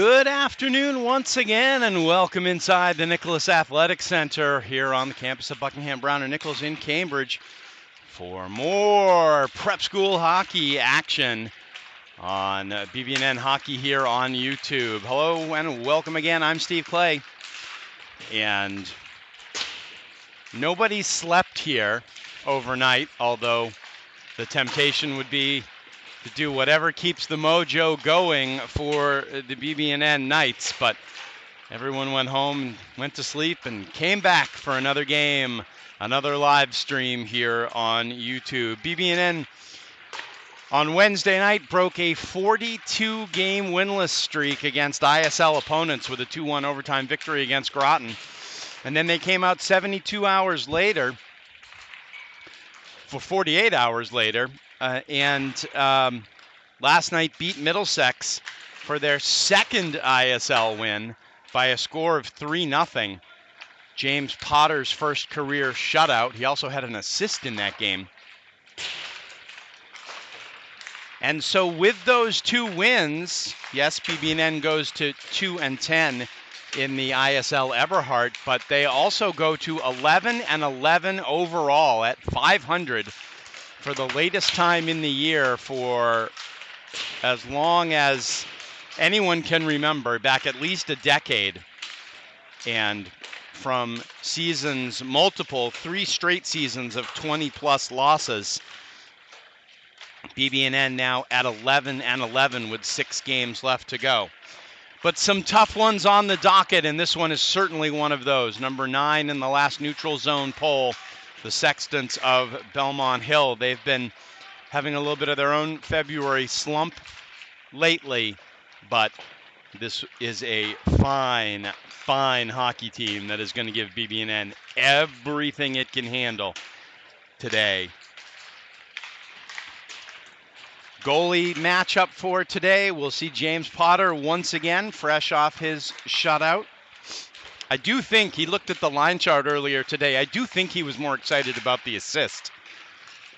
Good afternoon once again, and welcome inside the Nicholas Athletic Center here on the campus of Buckingham Browner Nichols in Cambridge for more prep school hockey action on BB&N Hockey here on YouTube. Hello and welcome again. I'm Steve Clay, and nobody slept here overnight, although the temptation would be to do whatever keeps the mojo going for the BB&N Knights, but everyone went home and went to sleep and came back for another game, another live stream here on YouTube. BB&N on Wednesday night broke a 42-game winless streak against ISL opponents with a 2-1 overtime victory against Groton. And then they came out 48 hours later, and last night beat Middlesex for their second ISL win by a score of 3-0. James Potter's first career shutout. He also had an assist in that game. And so with those two wins, yes, BB&N goes to 2-10 in the ISL Eberhart, but they also go to 11-11 overall at .500 for the latest time in the year for as long as anyone can remember, back at least a decade. And from seasons, multiple, 3 straight seasons of 20-plus losses, BB&N now at 11-11 with 6 games left to go. But some tough ones on the docket, and this one is certainly one of those. Number 9 in the last neutral zone poll, the Sextants of Belmont Hill. They've been having a little bit of their own February slump lately, but this is a fine hockey team that is going to give BB&N everything it can handle today. Goalie matchup for today, we'll see James Potter once again, fresh off his shutout. I do think, he looked at the line chart earlier today, I do think he was more excited about the assist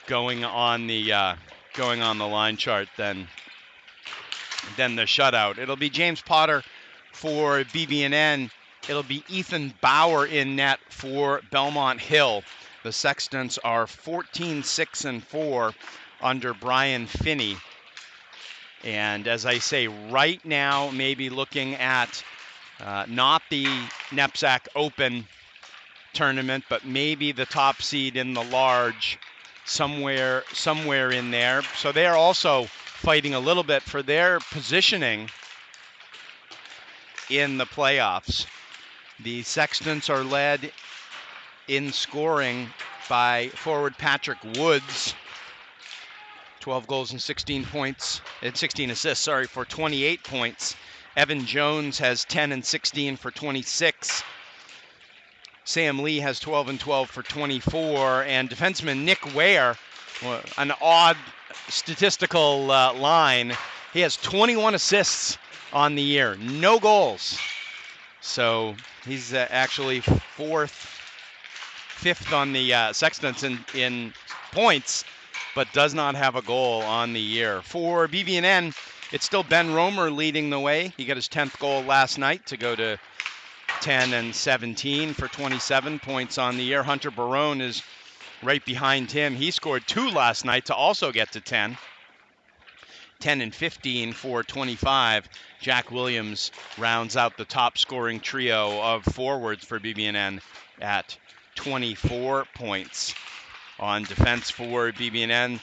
going on the line chart than the shutout. It'll be James Potter for BB&N. It'll be Ethan Bauer in net for Belmont Hill. The Sextants are 14-6-4 under Brian Finney. And as I say, right now, maybe looking at not the NEPSAC Open tournament, but maybe the top seed in the large, somewhere in there. So they are also fighting a little bit for their positioning in the playoffs. The Sextants are led in scoring by forward Patrick Woods, 12 goals and 16 assists, for 28 points. Evan Jones has 10 and 16 for 26. Sam Lee has 12 and 12 for 24. And defenseman Nick Ware, an odd statistical line, he has 21 assists on the year, no goals. So he's actually fifth on the Sextants in points, but does not have a goal on the year. For BB&N, it's still Ben Romer leading the way. He got his 10th goal last night to go to 10 and 17 for 27 points on the year. Hunter Barone is right behind him. He scored 2 last night to also get to 10. 10 and 15 for 25. Jack Williams rounds out the top scoring trio of forwards for BB&N at 24 points. On defense for BB&N,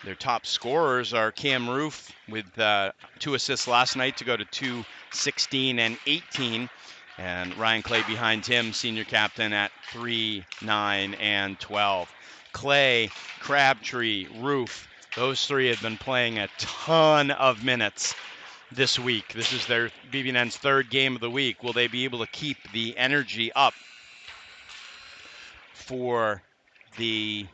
their top scorers are Cam Roof with 2 assists last night to go to 2, 16, and 18. And Ryan Clay behind him, senior captain, at 3, 9, and 12. Clay, Crabtree, Roof, those 3 have been playing a ton of minutes this week. This is their BB&N's 3rd game of the week. Will they be able to keep the energy up for the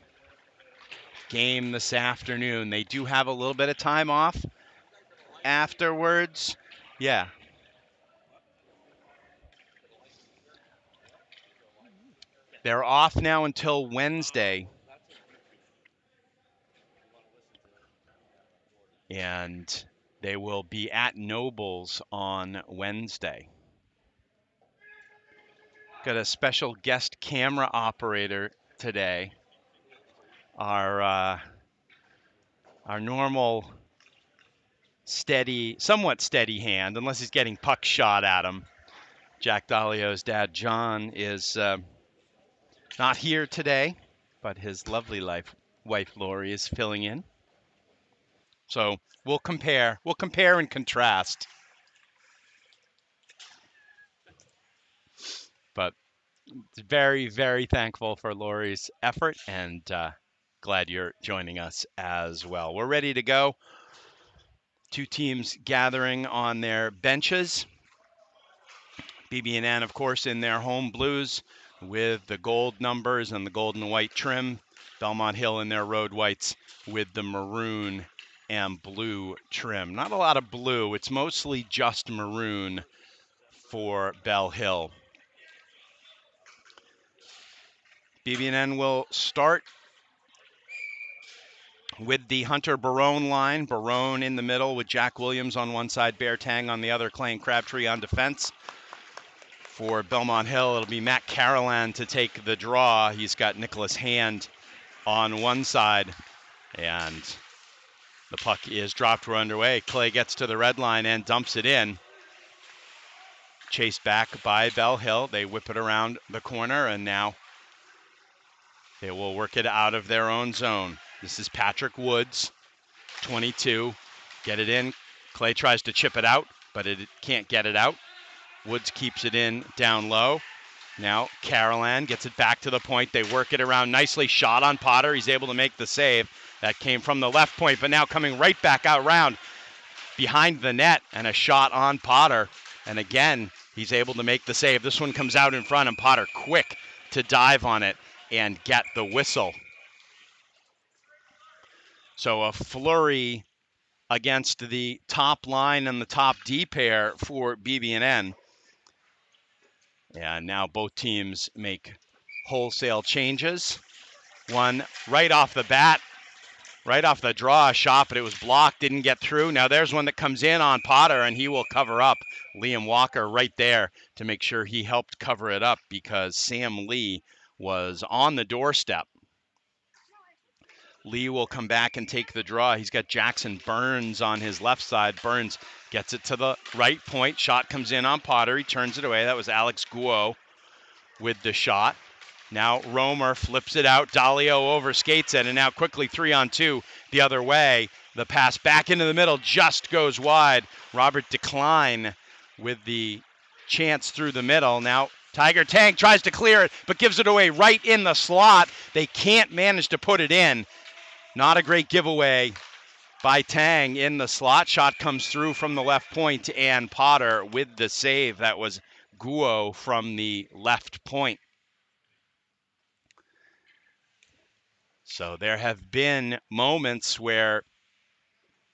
game this afternoon? They do have a little bit of time off afterwards. Yeah. They're off now until Wednesday. And They will be at Nobles on Wednesday. Got a special guest camera operator today. Our normal steady, somewhat steady hand, unless he's getting puck shot at him. Jack Dalio's dad, John, is not here today, but his lovely wife, Lori, is filling in. So we'll compare and contrast. But very, very thankful for Lori's effort, and glad you're joining us as well. We're ready to go. Two teams gathering on their benches. BB&N, of course, in their home blues with the gold numbers and the gold and white trim. Belmont Hill in their road whites with the maroon and blue trim. Not a lot of blue. It's mostly just maroon for Bell Hill. BB&N will start with the Hunter Barone line. Barone in the middle with Jack Williams on one side, Bear Tang on the other, Clay and Crabtree on defense. For Belmont Hill, it'll be Matt Carolan to take the draw. He's got Nicholas Hand on one side, and the puck is dropped. We're underway. Clay gets to the red line and dumps it in. Chased back by Bell Hill. They whip it around the corner, and now they will work it out of their own zone. This is Patrick Woods, 22. Get it in. Clay tries to chip it out, but it can't get it out. Woods keeps it in down low. Now Carolan gets it back to the point. They work it around nicely. Shot on Potter. He's able to make the save. That came from the left point, but now coming right back out round behind the net, and a shot on Potter. And again, he's able to make the save. This one comes out in front, and Potter quick to dive on it and get the whistle. So a flurry against the top line and the top D pair for BB&N. And now both teams make wholesale changes. One right off the bat, right off the draw, a shot, but it was blocked, didn't get through. Now there's one that comes in on Potter, and he will cover up. Liam Walker right there to make sure he helped cover it up, because Sam Lee was on the doorstep. Lee will come back and take the draw. He's got Jackson Burns on his left side. Burns gets it to the right point. Shot comes in on Potter. He turns it away. That was Alex Guo with the shot. Now Romer flips it out. Dalio overskates it, and now quickly 3-on-2 the other way. The pass back into the middle just goes wide. Robert Decline with the chance through the middle. Now Tiger Tank tries to clear it, but gives it away right in the slot. They can't manage to put it in. Not a great giveaway by Tang in the slot. Shot comes through from the left point, and Potter with the save. That was Guo from the left point. So there have been moments where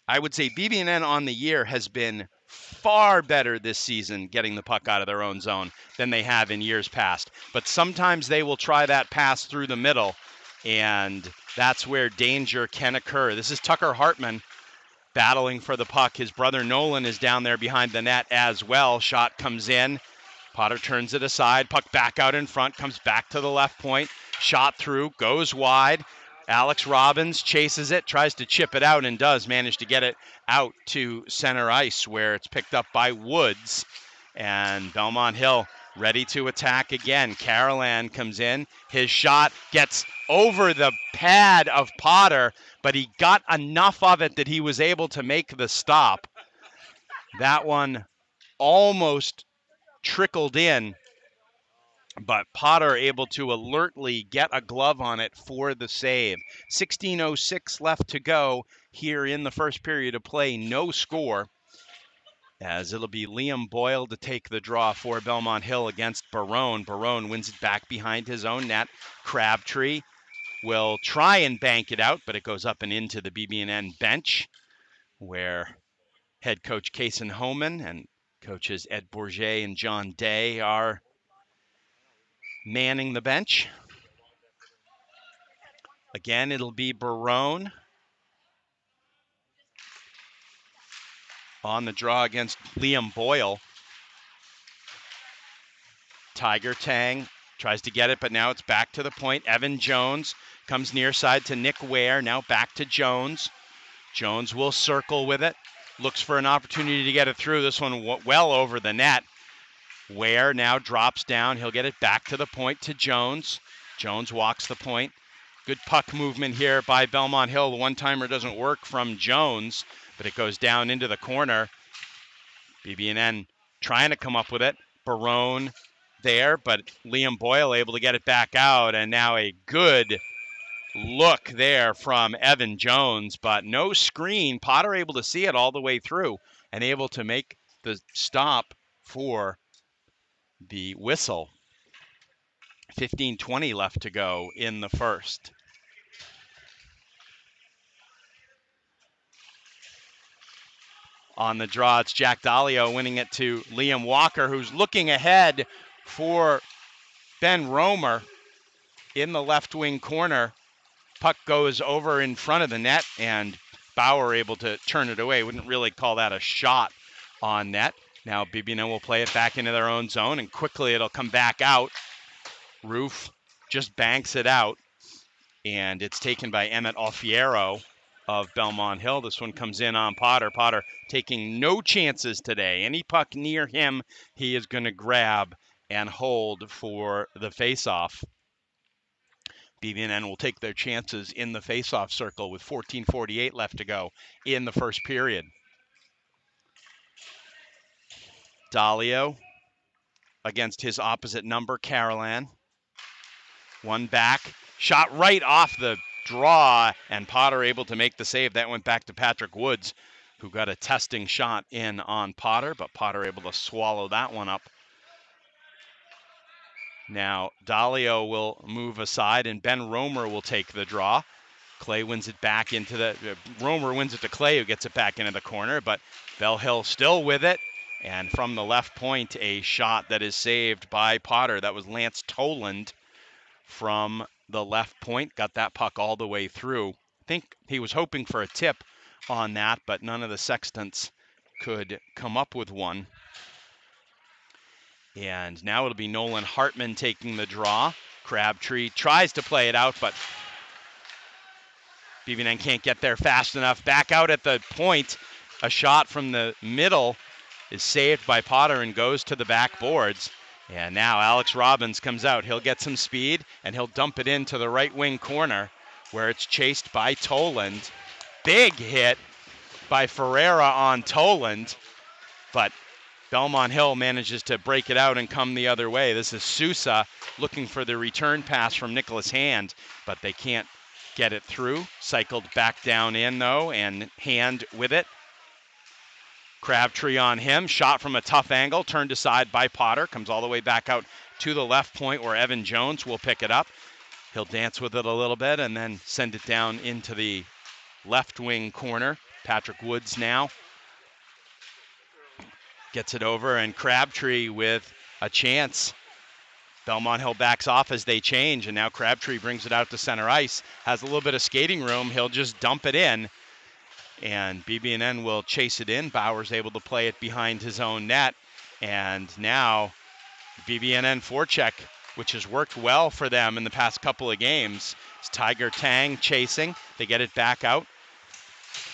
I would say BB&N on the year has been far better this season getting the puck out of their own zone than they have in years past. But sometimes they will try that pass through the middle, and that's where danger can occur. This is Tucker Hartman battling for the puck. His brother Nolan is down there behind the net as well. Shot comes in. Potter turns it aside. Puck back out in front, comes back to the left point. Shot through, goes wide. Alex Robbins chases it, tries to chip it out, and does manage to get it out to center ice, where it's picked up by Woods. And Belmont Hill ready to attack again. Carolan comes in. His shot gets over the pad of Potter, but he got enough of it that he was able to make the stop. That one almost trickled in, but Potter able to alertly get a glove on it for the save. 16:06 left to go here in the first period of play. No score, as it'll be Liam Boyle to take the draw for Belmont Hill against Barone. Barone wins it back behind his own net. Crabtree will try and bank it out, but it goes up and into the BB&N bench, where head coach Kason Homan and coaches Ed Bourget and John Day are manning the bench. Again, it'll be Barone. on the draw against Liam Boyle. Tiger Tang tries to get it, but now it's back to the point. Evan Jones comes near side to Nick Ware. Now back to Jones. Jones will circle with it. Looks for an opportunity to get it through. This one well over the net. Ware now drops down. He'll get it back to the point to Jones. Jones walks the point. Good puck movement here by Belmont Hill. The one-timer doesn't work from Jones, but it goes down into the corner. BB&N trying to come up with it. Barone there, but Liam Boyle able to get it back out, and now a good look there from Evan Jones, but no screen. Potter able to see it all the way through and able to make the stop for the whistle. 15:20 left to go in the first. On the draw, it's Jack Dalio winning it to Liam Walker, who's looking ahead for Ben Romer in the left wing corner. Puck goes over in front of the net, and Bauer able to turn it away. Wouldn't really call that a shot on net. Now BB&N will play it back into their own zone, and quickly it'll come back out. Roof just banks it out, and it's taken by Emmett Alfiero of Belmont Hill. This one comes in on Potter. Potter taking no chances today. Any puck near him, he is going to grab and hold for the faceoff. BB&N will take their chances in the faceoff circle with 14:48 left to go in the first period. Dalio against his opposite number, Carolan. One back, shot right off the draw, and Potter able to make the save. That went back to Patrick Woods, who got a testing shot in on Potter, but Potter able to swallow that one up. Now Dalio will move aside, and Ben Romer will take the draw. Clay wins it back into the, Romer wins it to Clay, who gets it back into the corner, but Bell Hill still with it. And from the left point, a shot that is saved by Potter. That was Lance Toland from the left point. Got that puck all the way through. I think he was hoping for a tip on that, but none of the Sextants could come up with one. And now it'll be Nolan Hartman taking the draw. Crabtree tries to play it out, but BB&N can't get there fast enough. Back out at the point. A shot from the middle is saved by Potter and goes to the backboards. And now Alex Robbins comes out. He'll get some speed, and he'll dump it into the right wing corner, where it's chased by Toland. Big hit by Ferreira on Toland, but Belmont Hill manages to break it out and come the other way. This is Sousa looking for the return pass from Nicholas Hand, but they can't get it through. Cycled back down in, though, and Hand with it. Crabtree on him. Shot from a tough angle, turned aside by Potter. Comes all the way back out to the left point, where Evan Jones will pick it up. He'll dance with it a little bit and then send it down into the left wing corner. Patrick Woods now gets it over, and Crabtree with a chance. Belmont Hill backs off as they change, and now Crabtree brings it out to center ice. Has a little bit of skating room. He'll just dump it in, and BB&N will chase it in. Bauer's able to play it behind his own net, and now BB&N forecheck, which has worked well for them in the past couple of games. It's Tiger Tang chasing. They get it back out.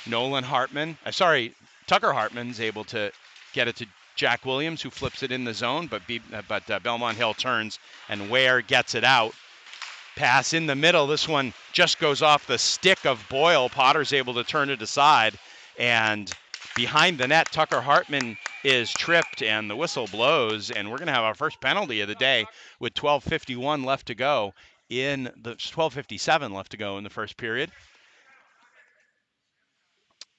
Tucker Hartman's able to get it to Jack Williams, who flips it in the zone, but Belmont Hill turns, and Ware gets it out. Pass in the middle. This one just goes off the stick of Boyle. Potter's able to turn it aside, and behind the net, Tucker Hartman is tripped, and the whistle blows, and we're going to have our first penalty of the day with 12:51 left to go in the 12:57 left to go in the first period.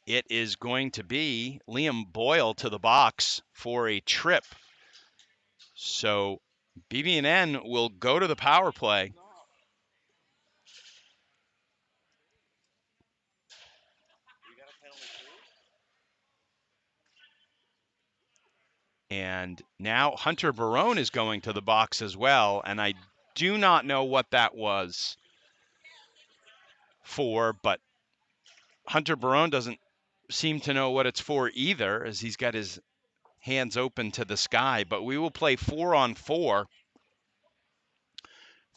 It is going to be Liam Boyle to the box for a trip. So BB&N will go to the power play. And now Hunter Barone is going to the box as well, and I do not know what that was for, but Hunter Barone doesn't seem to know what it's for either, as he's got his hands open to the sky. But we will play 4-on-4.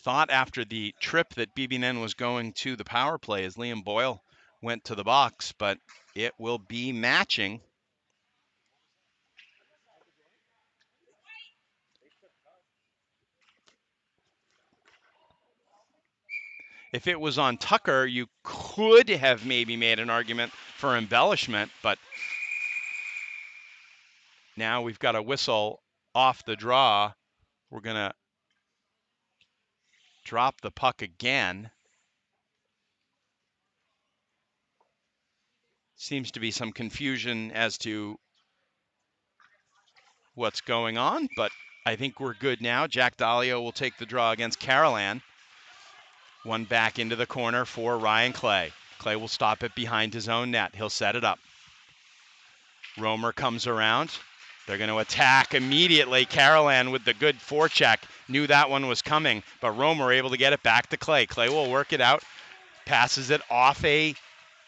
Thought after the trip that BB&N was going to the power play as Liam Boyle went to the box, but it will be matching. If it was on Tucker, you could have maybe made an argument for embellishment, but now we've got a whistle off the draw. We're going to drop the puck again. Seems to be some confusion as to what's going on, but I think we're good now. Jack Dalio will take the draw against Carolan. One back into the corner for Ryan Clay. Clay will stop it behind his own net. He'll set it up. Romer comes around. They're going to attack immediately. Carolan with the good forecheck. Knew that one was coming, but Romer able to get it back to Clay. Clay will work it out. Passes it off a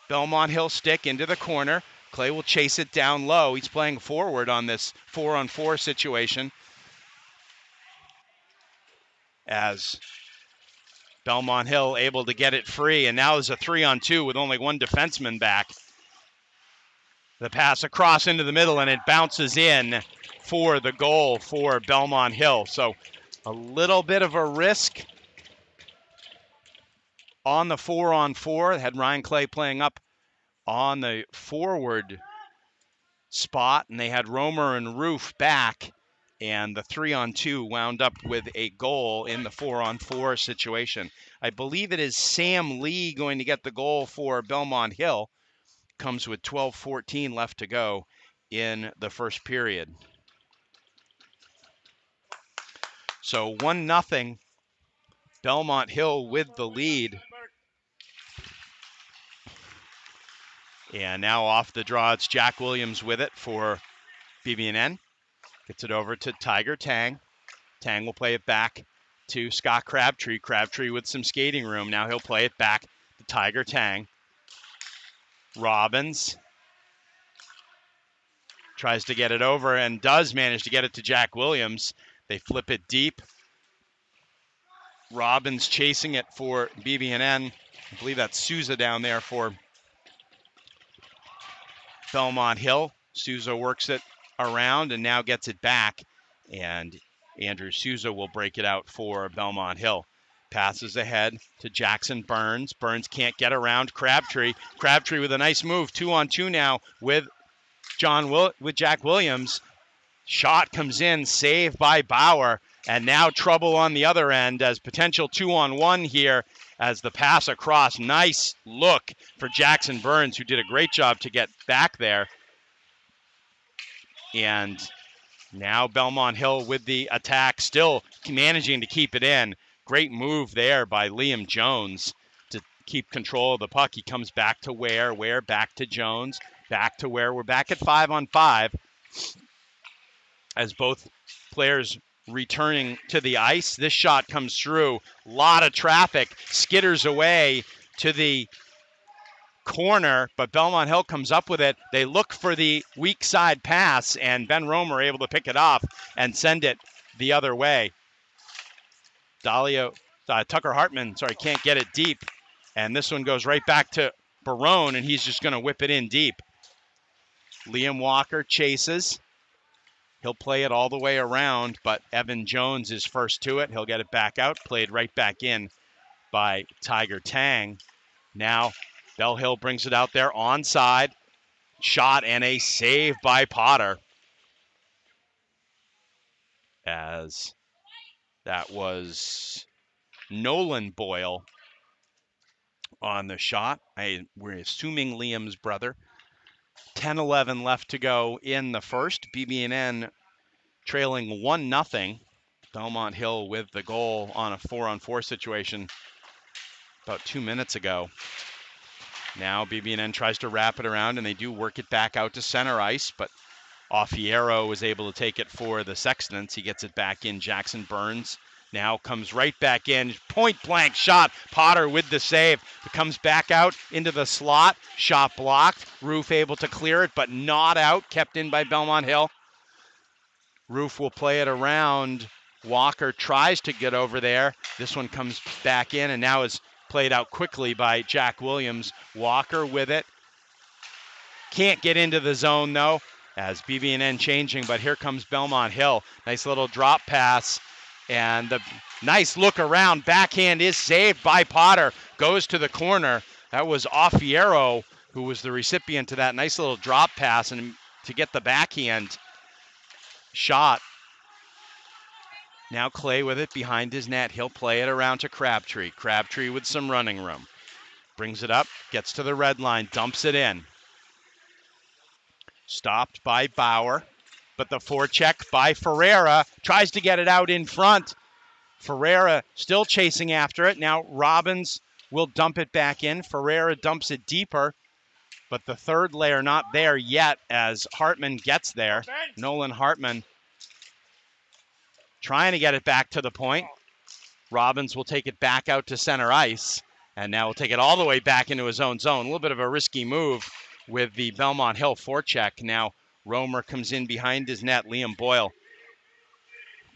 Belmont Hill stick into the corner. Clay will chase it down low. He's playing forward on this 4-on-4 situation, as Belmont Hill able to get it free, and now there's a 3-on-2 with only one defenseman back. The pass across into the middle, and it bounces in for the goal for Belmont Hill. So a little bit of a risk on the 4-on-4. Had Ryan Clay playing up on the forward spot, and they had Romer and Roof back, and the 3-on-2 wound up with a goal in the 4-on-4 situation. I believe it is Sam Lee going to get the goal for Belmont Hill. Comes with 12:14 left to go in the first period. So 1-0, Belmont Hill with the lead. And now off the draw, it's Jack Williams with it for BB&N. Gets it over to Tiger Tang. Tang will play it back to Scott Crabtree. Crabtree with some skating room. Now he'll play it back to Tiger Tang. Robbins tries to get it over and does manage to get it to Jack Williams. They flip it deep. Robbins chasing it for BB&N. I believe that's Souza down there for Belmont Hill. Souza works it around and now gets it back, and Andrew Souza will break it out for Belmont Hill. Passes ahead to Jackson Burns. Burns can't get around Crabtree. Crabtree with a nice move. 2-on-2 now with Jack Williams. Shot comes in, saved by Bauer, and now trouble on the other end as potential 2-on-1 here as the pass across. Nice look for Jackson Burns, who did a great job to get back there. And now Belmont Hill with the attack, still managing to keep it in. Great move there by Liam Jones to keep control of the puck. He comes back to Ware back to Jones, back to Ware. We're back at 5-on-5 as both players returning to the ice. This shot comes through. A lot of traffic, skitters away to the corner, but Belmont Hill comes up with it. They look for the weak side pass, and Ben Romer able to pick it off and send it the other way. Tucker Hartman, can't get it deep. And this one goes right back to Barone, and he's just going to whip it in deep. Liam Walker chases. He'll play it all the way around, but Evan Jones is first to it. He'll get it back out, played right back in by Tiger Tang. Now Bell Hill brings it out there onside. Shot and a save by Potter. As that was Nolan Boyle on the shot. We're assuming Liam's brother. 10-11 left to go in the first. BB&N trailing 1-0. Belmont Hill with the goal on a 4-on-4 situation about 2 minutes ago. Now BB&N tries to wrap it around, and they do work it back out to center ice, but Offiero was able to take it for the Sextants. He gets it back in. Jackson Burns Now comes right back in, point blank shot. Potter with the save. It comes back out into the slot. Shot blocked. Roof able to clear it, but not out. Kept in by Belmont Hill. Roof will play it around. Walker tries to get over there. This one comes back in and now is played out quickly by Jack Williams. Walker with it. Can't get into the zone though, as BB&N changing, but here comes Belmont Hill. Nice little drop pass, and the nice look around. Backhand is saved by Potter. Goes to the corner. That was Offiero who was the recipient to that nice little drop pass, and to get the backhand shot. Now Clay with it behind his net. He'll play it around to Crabtree. Crabtree with some running room. Brings it up, gets to the red line, dumps it in. Stopped by Bauer, but the forecheck by Ferreira tries to get it out in front. Ferreira still chasing after it. Now Robbins will dump it back in. Ferreira dumps it deeper, but the third layer not there yet as Hartman gets there. Nolan Hartman trying to get it back to the point. Robbins will take it back out to center ice, and now will take it all the way back into his own zone. A little bit of a risky move with the Belmont Hill forecheck. Now Romer comes in behind his net. Liam Boyle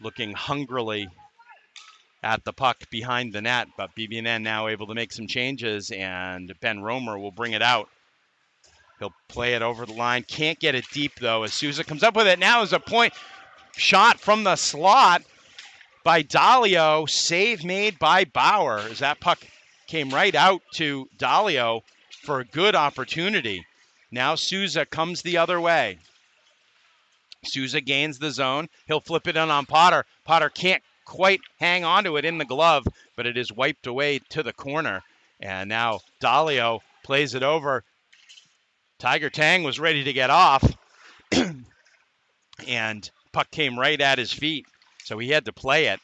looking hungrily at the puck behind the net, but BB&N now able to make some changes, and Ben Romer will bring it out. He'll play it over the line. Can't get it deep, though, as Souza comes up with it. Now is a point shot from the slot by Dalio. Save made by Bauer, as that puck came right out to Dalio for a good opportunity. Now Souza comes the other way. Souza gains the zone. He'll flip it in on Potter. Potter can't quite hang onto it in the glove, but it is wiped away to the corner. And now Dalio plays it over. Tiger Tang was ready to get off, and puck came right at his feet, so he had to play it.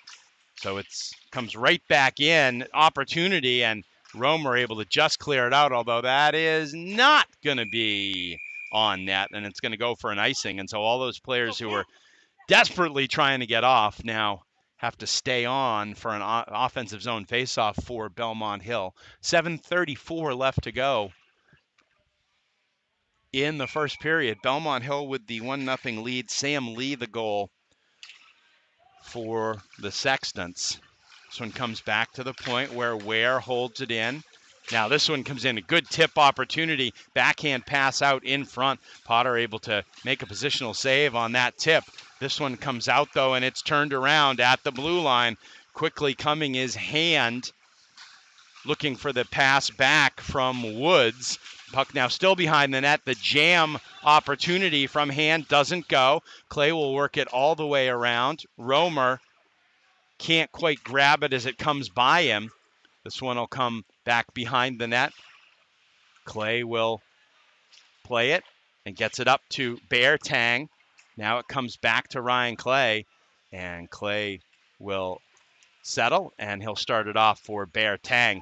So it comes right back in, opportunity, and Romer able to just clear it out, although that is not going to be on net, and it's going to go for an icing. And so all those players who were desperately trying to get off now have to stay on for an offensive zone faceoff for Belmont Hill. 7:34 left to go in the first period. Belmont Hill with the 1-0 lead. Sam Lee the goal for the Sextants. This one comes back to the point where Ware holds it in. Now this one comes in, a good tip opportunity. Backhand pass out in front. Potter able to make a positional save on that tip. This one comes out though, and it's turned around at the blue line. Quickly coming is Hand, looking for the pass back from Woods. Puck now still behind the net. The jam opportunity from Hand doesn't go. Clay will work it all the way around. Romer can't quite grab it as it comes by him. This one will come back behind the net. Clay will play it and gets it up to Bear Tang. Now it comes back to Ryan Clay, and Clay will settle, and he'll start it off for Bear Tang.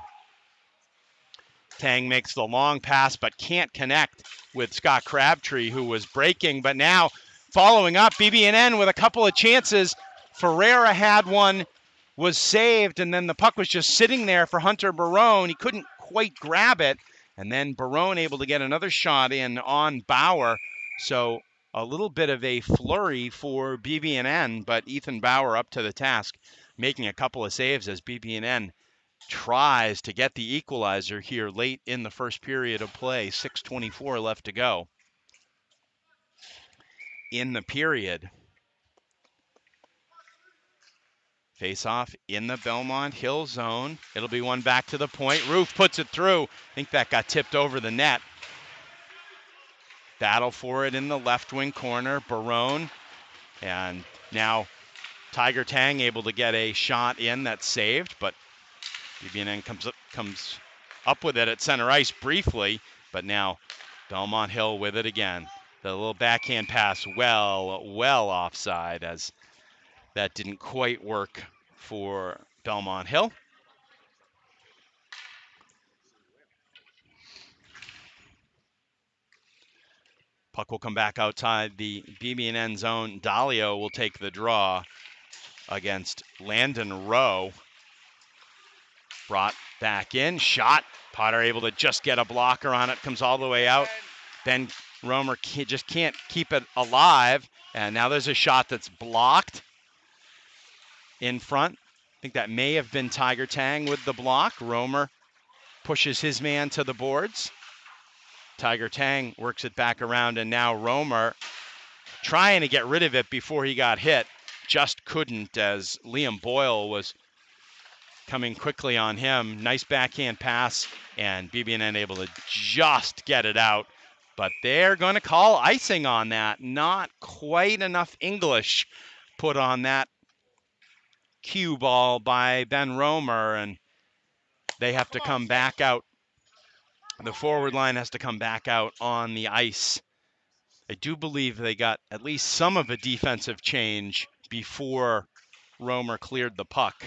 Tang makes the long pass but can't connect with Scott Crabtree, who was breaking. But now following up, BB&N with a couple of chances. Ferreira had one, was saved, and then the puck was just sitting there for Hunter Barone. He couldn't quite grab it, and then Barone able to get another shot in on Bauer. So a little bit of a flurry for BB&N, but Ethan Bauer up to the task, making a couple of saves as BB&N tries to get the equalizer here late in the first period of play. 6:24 left to go in the period. Face off in the Belmont Hill zone. It'll be one back to the point. Roof puts it through. I think that got tipped over the net. Battle for it in the left wing corner. Barone, and now Tiger Tang able to get a shot in that's saved, but BB&N comes up with it at center ice briefly, but now Belmont Hill with it again. The little backhand pass, well offside, as that didn't quite work for Belmont Hill. Puck will come back outside the BB&N zone. Dalio will take the draw. against Landon Rowe. Brought back in, shot. Potter able to just get a blocker on it, comes all the way out. Then Romer just can't keep it alive. And now there's a shot that's blocked in front. I think that may have been Tiger Tang with the block. Romer pushes his man to the boards. Tiger Tang works it back around, and now Romer trying to get rid of it before he got hit. Just couldn't, as Liam Boyle was coming quickly on him. Nice backhand pass, and BB&N able to just get it out. But they're going to call icing on that. Not quite enough English put on that cue ball by Ben Romer, and they have to come back out. The forward line has to come back out on the ice. I do believe they got at least some of a defensive change before Romer cleared the puck.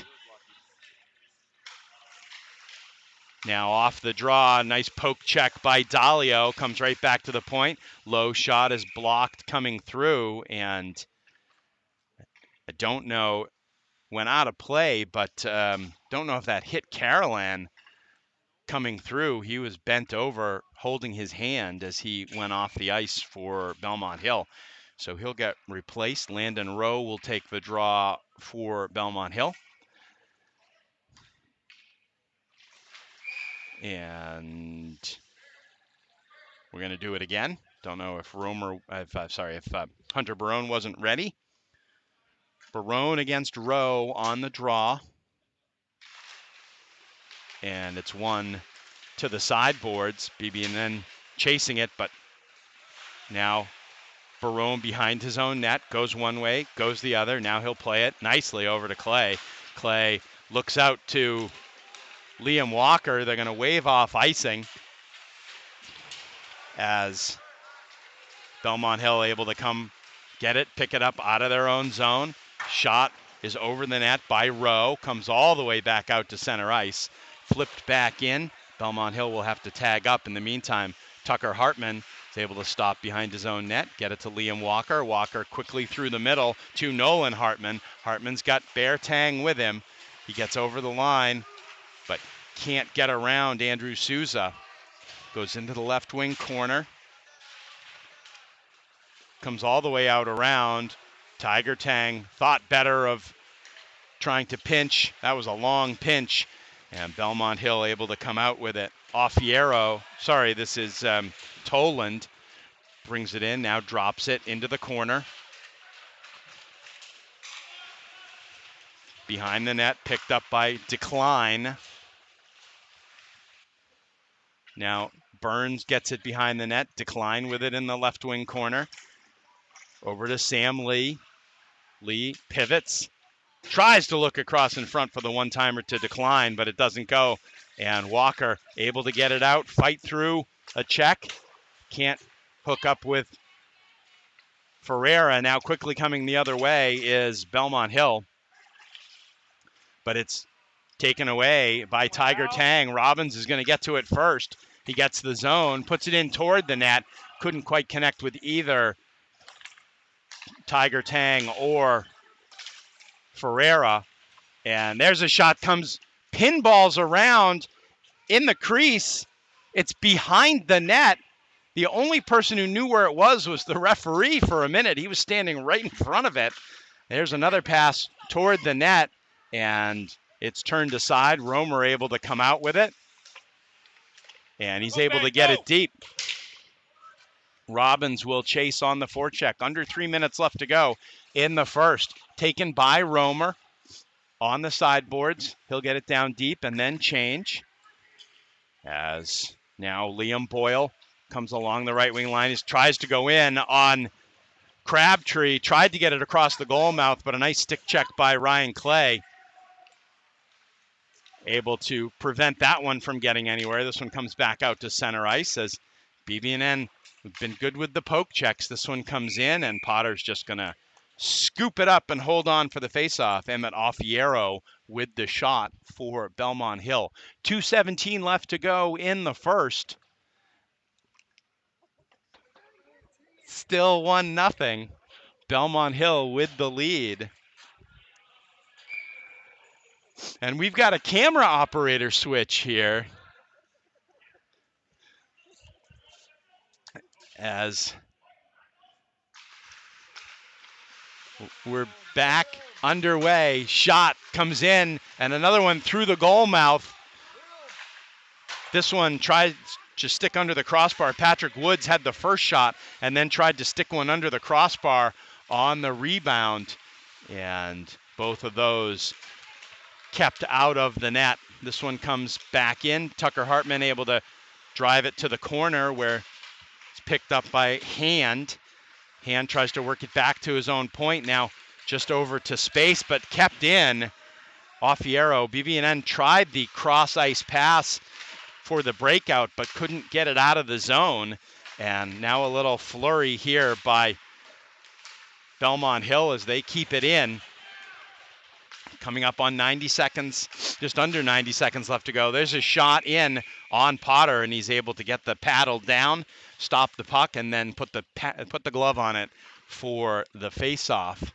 Now off the draw, nice poke check by Dalio, comes right back to the point. Low shot is blocked coming through, and I don't know, went out of play, but don't know if that hit Carolan coming through. He was bent over holding his hand as he went off the ice for Belmont Hill. So he'll get replaced. Landon Rowe will take the draw for Belmont Hill. And we're going to do it again. Don't know if Hunter Barone wasn't ready. Barone against Rowe on the draw. And it's one to the sideboards. BB&N chasing it, but now Barone behind his own net, goes one way, goes the other. Now he'll play it nicely over to Clay. Clay looks out to Liam Walker. They're going to wave off icing as Belmont Hill able to come get it, pick it up out of their own zone. Shot is over the net by Rowe, comes all the way back out to center ice. Flipped back in. Belmont Hill will have to tag up. In the meantime, Tucker Hartman is able to stop behind his own net, get it to Liam Walker. Walker quickly through the middle to Nolan Hartman. Hartman's got Bear Tang with him. He gets over the line, but can't get around Andrew Souza. Goes into the left wing corner. Comes all the way out around. Tiger Tang thought better of trying to pinch. That was a long pinch. And Belmont Hill able to come out with it. This is Toland. Brings it in, now drops it into the corner. Behind the net, picked up by Decline. Now Burns gets it behind the net. Decline with it in the left wing corner. Over to Sam Lee. Lee pivots. Tries to look across in front for the one-timer to Decline, but it doesn't go. And Walker able to get it out, fight through a check. Can't hook up with Ferreira. Now quickly coming the other way is Belmont Hill. But it's taken away by Tiger Tang. Robbins is going to get to it first. He gets the zone, puts it in toward the net. Couldn't quite connect with either Tiger Tang or Ferreira. And there's a shot, comes pinballs around in the crease. It's behind the net. The only person who knew where it was the referee for a minute. He was standing right in front of it. There's another pass toward the net, and it's turned aside. Romer able to come out with it, and he's able to get it deep. Robbins will chase on the forecheck. Under 3 minutes left to go in the first. Taken by Romer on the sideboards. He'll get it down deep and then change. As now Liam Boyle comes along the right wing line. He tries to go in on Crabtree. Tried to get it across the goal mouth, but a nice stick check by Ryan Clay. Able to prevent that one from getting anywhere. This one comes back out to center ice as BB&N have been good with the poke checks. This one comes in, and Potter's just going to scoop it up and hold on for the faceoff. Emmett Offiero with the shot for Belmont Hill. 2:17 left to go in the first. Still 1-0. Belmont Hill with the lead. And we've got a camera operator switch here as we're back underway. Shot comes in, and another one through the goal mouth. This one tried to stick under the crossbar. Patrick Woods had the first shot and then tried to stick one under the crossbar on the rebound. And both of those kept out of the net. This one comes back in. Tucker Hartman able to drive it to the corner where it's picked up by Hand. Hand tries to work it back to his own point. Now just over to space, but kept in. Offiero, BB&N tried the cross ice pass for the breakout, but couldn't get it out of the zone. And now a little flurry here by Belmont Hill as they keep it in. Coming up on 90 seconds, just under 90 seconds left to go. There's a shot in on Potter, and he's able to get the paddle down, stop the puck, and then put the glove on it for the face-off.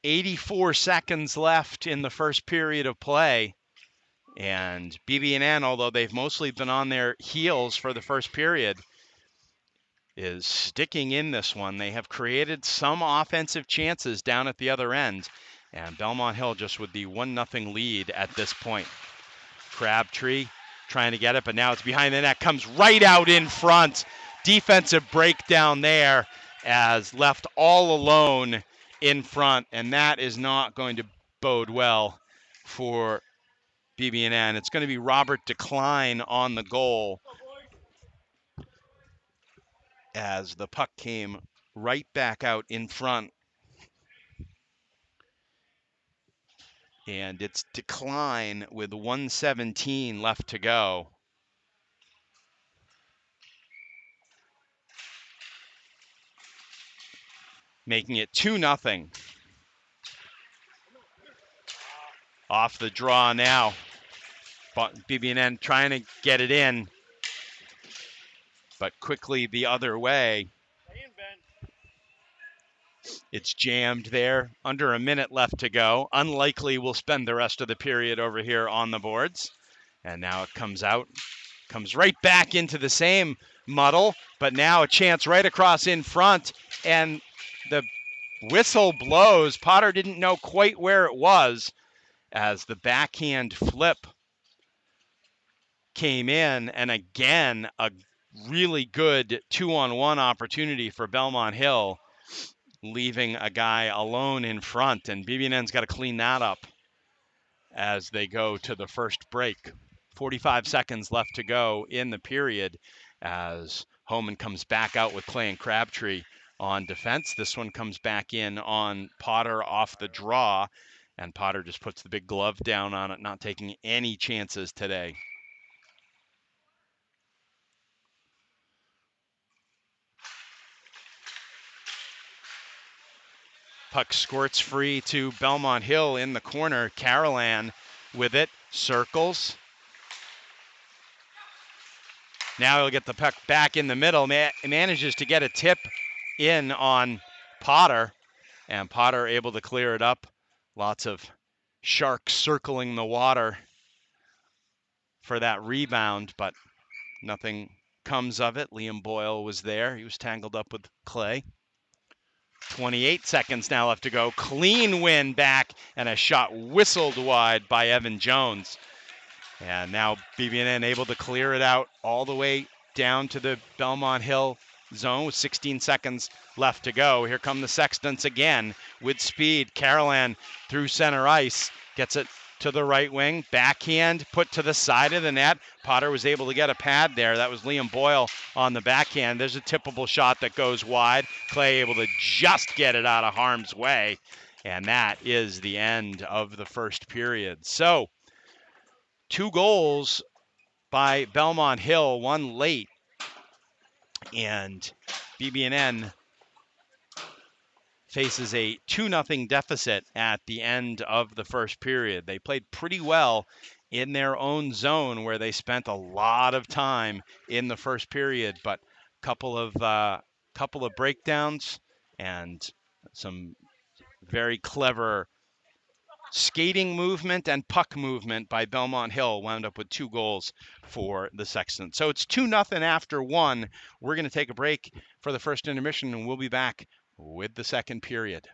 84 seconds left in the first period of play. And BB&N, although they've mostly been on their heels for the first period, is sticking in this one. They have created some offensive chances down at the other end. And Belmont Hill just with the 1-0 lead at this point. Crabtree trying to get it, but now it's behind the net. Comes right out in front. Defensive breakdown there as left all alone in front. And that is not going to bode well for BB&N. It's going to be Robert Decline on the goal as the puck came right back out in front. And it's Decline with 1:17 left to go. Making it 2-0. Off the draw now. BB&N trying to get it in, but quickly the other way. It's jammed there. Under a minute left to go. Unlikely we'll spend the rest of the period over here on the boards. And now it comes out. Comes right back into the same muddle, but now a chance right across in front. And the whistle blows. Potter didn't know quite where it was as the backhand flip came in. And again, a really good 2-on-1 opportunity for Belmont Hill, leaving a guy alone in front, and BB&N's got to clean that up as they go to the first break. 45 seconds left to go in the period as Homan comes back out with Clay and Crabtree on defense. This one comes back in on Potter off the draw, and Potter just puts the big glove down on it, not taking any chances today. Puck squirts free to Belmont Hill in the corner. Carolan with it, circles. Now he'll get the puck back in the middle. Manages to get a tip in on Potter, and Potter able to clear it up. Lots of sharks circling the water for that rebound, but nothing comes of it. Liam Boyle was there. He was tangled up with Clay. 28 seconds now left to go. Clean win back, and a shot whistled wide by Evan Jones. And now BB&N able to clear it out all the way down to the Belmont Hill zone with 16 seconds left to go. Here come the Sextants again with speed. Carolan through center ice, gets it to the right wing. Backhand put to the side of the net. Potter was able to get a pad there. That was Liam Boyle on the backhand. There's a tippable shot that goes wide. Clay able to just get it out of harm's way. And that is the end of the first period. So 2 goals by Belmont Hill, 1 late. And BB&N faces a 2-0 deficit at the end of the first period. They played pretty well in their own zone where they spent a lot of time in the first period, but couple of breakdowns and some very clever skating movement and puck movement by Belmont Hill wound up with 2 goals for the Sextants. So it's 2-0 after 1. We're going to take a break for the first intermission, and we'll be back with the second period.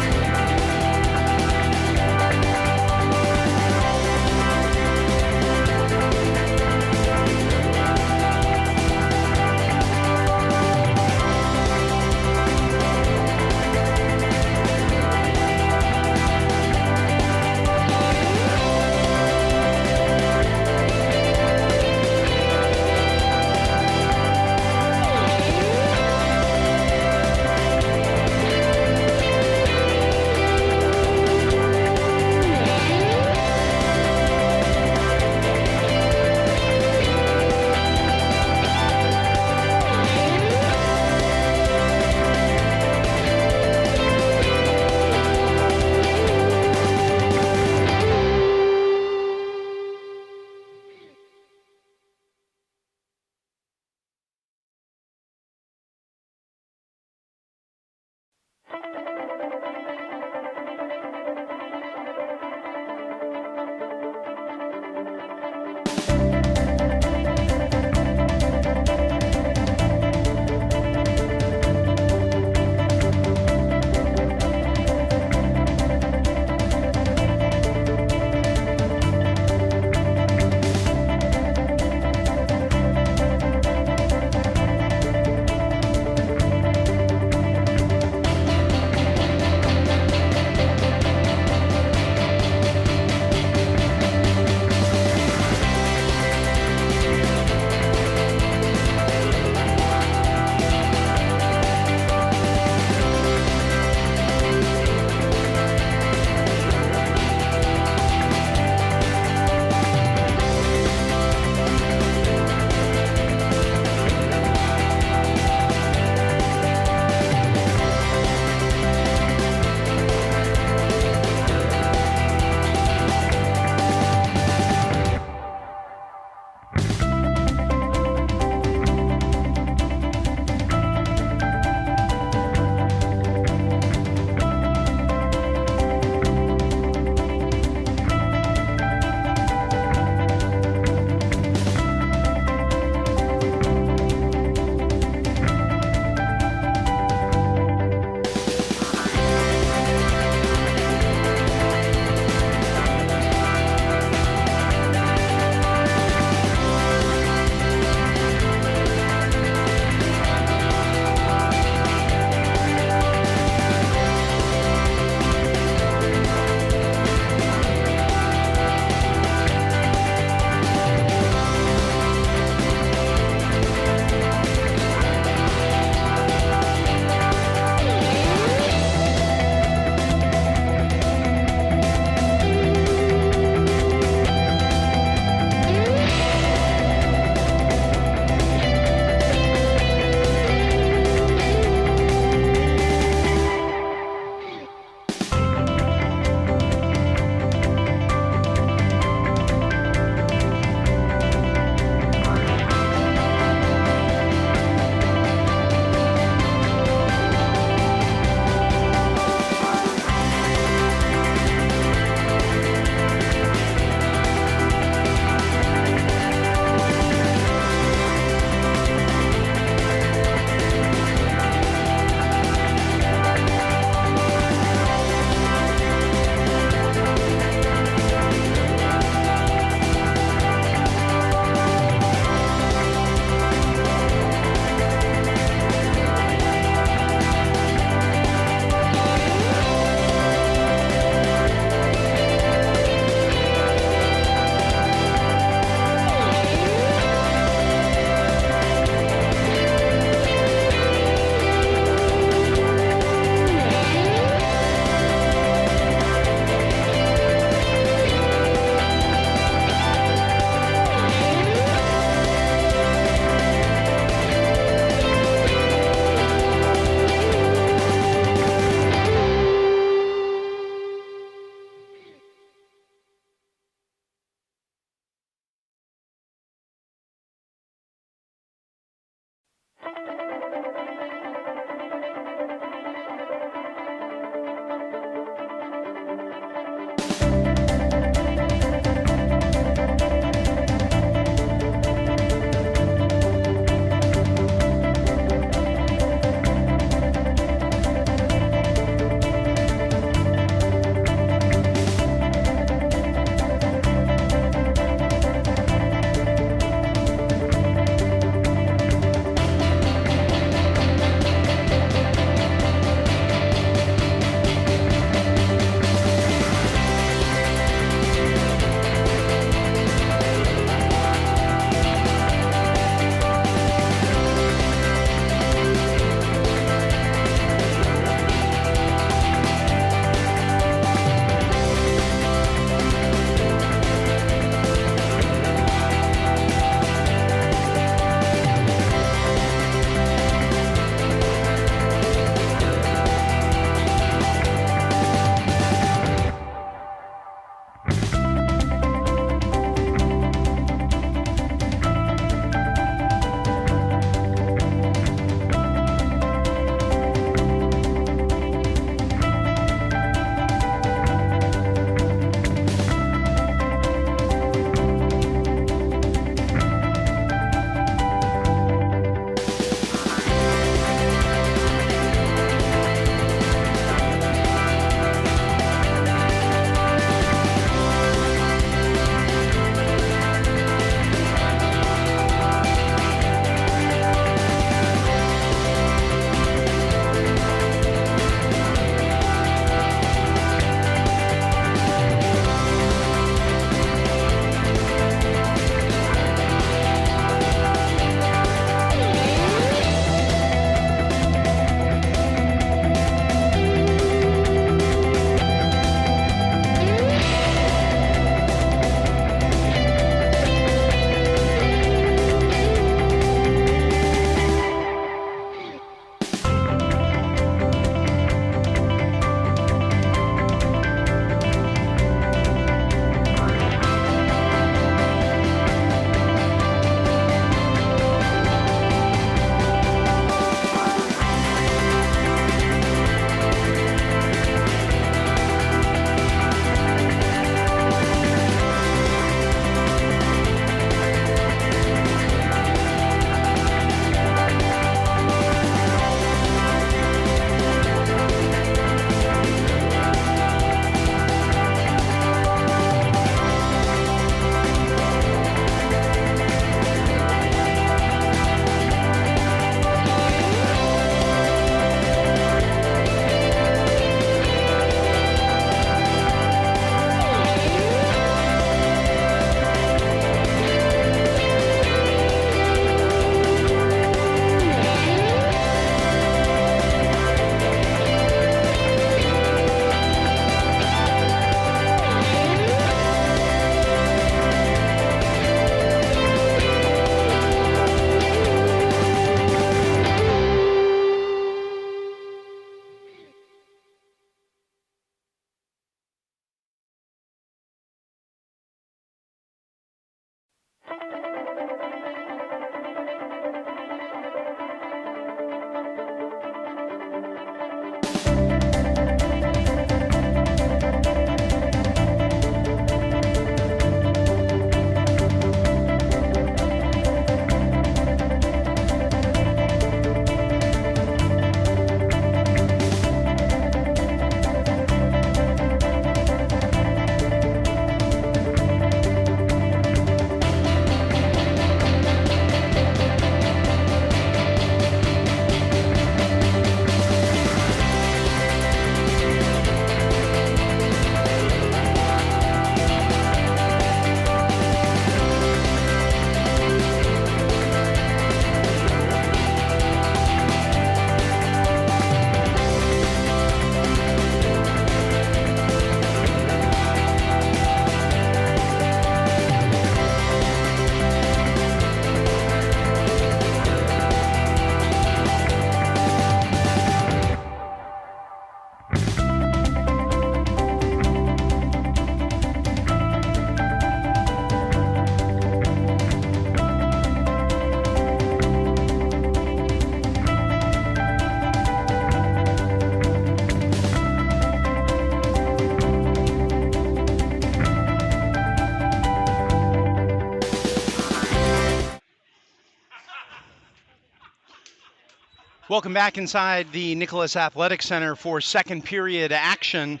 Welcome back inside the Nicholas Athletic Center for second period action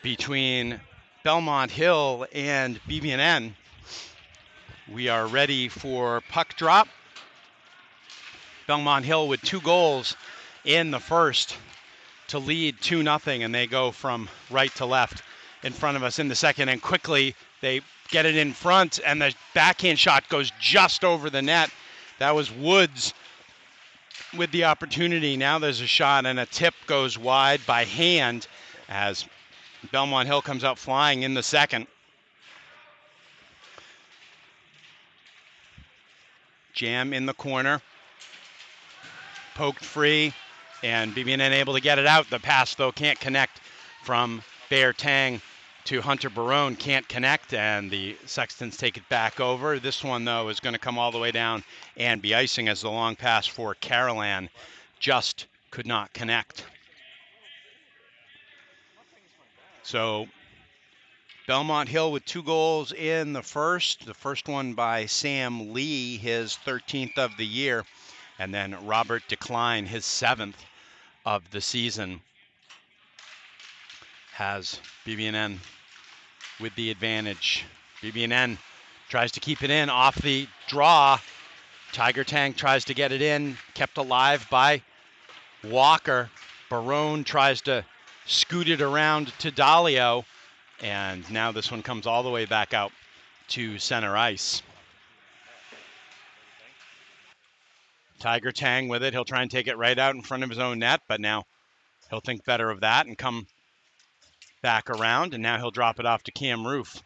between Belmont Hill and BB&N. We are ready for puck drop. Belmont Hill with 2 goals in the first to lead 2-0, and they go from right to left in front of us in the second, and quickly they get it in front, and the backhand shot goes just over the net. That was Woods with the opportunity. Now there's a shot, and a tip goes wide by hand as Belmont Hill comes out flying in the second. Jam in the corner, poked free, and BB&N able to get it out. The pass, though, can't connect from Bear Tang to Hunter Barone. Can't connect, and the Sextants take it back over. This one, though, is going to come all the way down and be icing as the long pass for Carolan just could not connect. So Belmont Hill with 2 goals in the first one by Sam Lee, his 13th of the year, and then Robert Decline, his 7th of the season, has BB&N with the advantage. BB&N tries to keep it in off the draw. Tiger Tang tries to get it in, kept alive by Walker. Barone tries to scoot it around to Dalio, and now this one comes all the way back out to center ice. Tiger Tang with it. He'll try and take it right out in front of his own net, but now he'll think better of that and come back around, and now he'll drop it off to Cam Roof.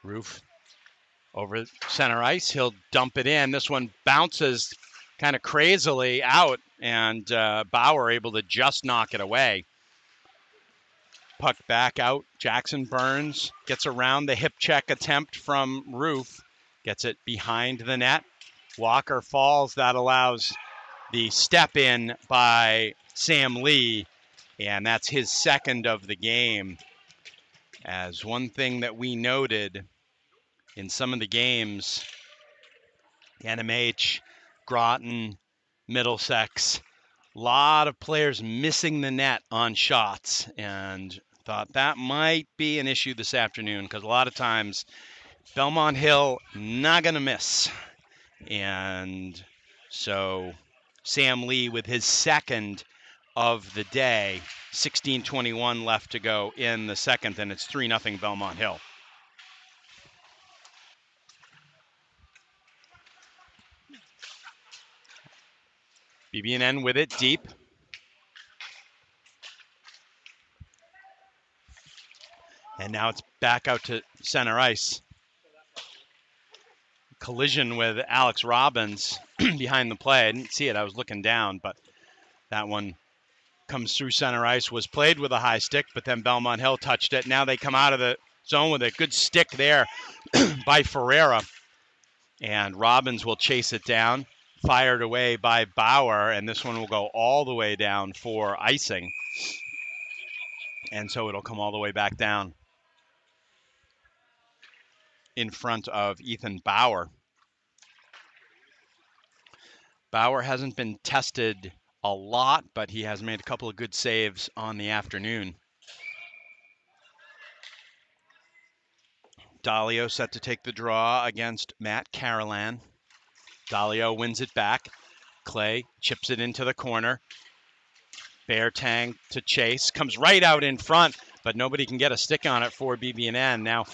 Roof over center ice. He'll dump it in. This one bounces kind of crazily out, and Bauer able to just knock it away. Puck back out. Jackson Burns gets around the hip check attempt from Roof. Gets it behind the net. Walker falls. That allows the step in by Sam Lee, and that's his 2nd of the game. As one thing that we noted in some of the games, NMH, Groton, Middlesex, a lot of players missing the net on shots, and thought that might be an issue this afternoon because a lot of times Belmont Hill not going to miss. And so Sam Lee with his 2nd of the day, 16:21 left to go in the second, and it's 3-0 Belmont Hill. BB&N with it deep. And now it's back out to center ice. Collision with Alex Robbins behind the play. I didn't see it. I was looking down, but that one comes through center ice, was played with a high stick, but then Belmont Hill touched it. Now they come out of the zone with a good stick there by Ferreira. And Robbins will chase it down, fired away by Bauer, and this one will go all the way down for icing. And so it'll come all the way back down in front of Ethan Bauer. Bauer hasn't been tested a lot, but he has made a couple of good saves on the afternoon. Dalio set to take the draw against Matt Carolan. Dalio wins it back. Clay chips it into the corner. Bear Tang to chase. Comes right out in front, but nobody can get a stick on it for BB&N. Now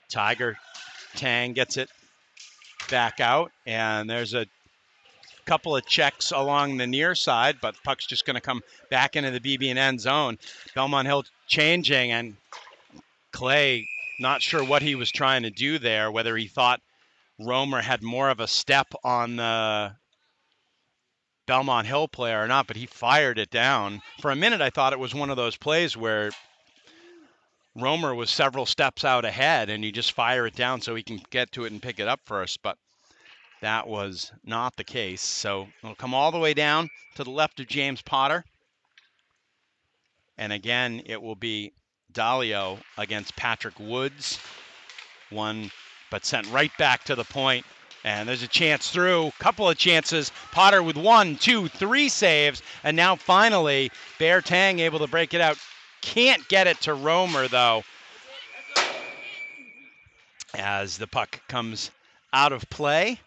Tiger Tang gets it back out, and there's a couple of checks along the near side, but puck's just going to come back into the BB&N zone. Belmont Hill changing, and Clay not sure what he was trying to do there, whether he thought Romer had more of a step on the Belmont Hill player or not, but he fired it down. For a minute, I thought it was one of those plays where Romer was several steps out ahead and you just fire it down so he can get to it and pick it up first, but that was not the case. So it'll come all the way down to the left of James Potter. And again, it will be Dalio against Patrick Woods. One, but sent right back to the point And there's a chance through, couple of chances. Potter with 1, 2, 3 saves. And now finally, Bear Tang able to break it out. Can't get it to Romer, though, as the puck comes out of play.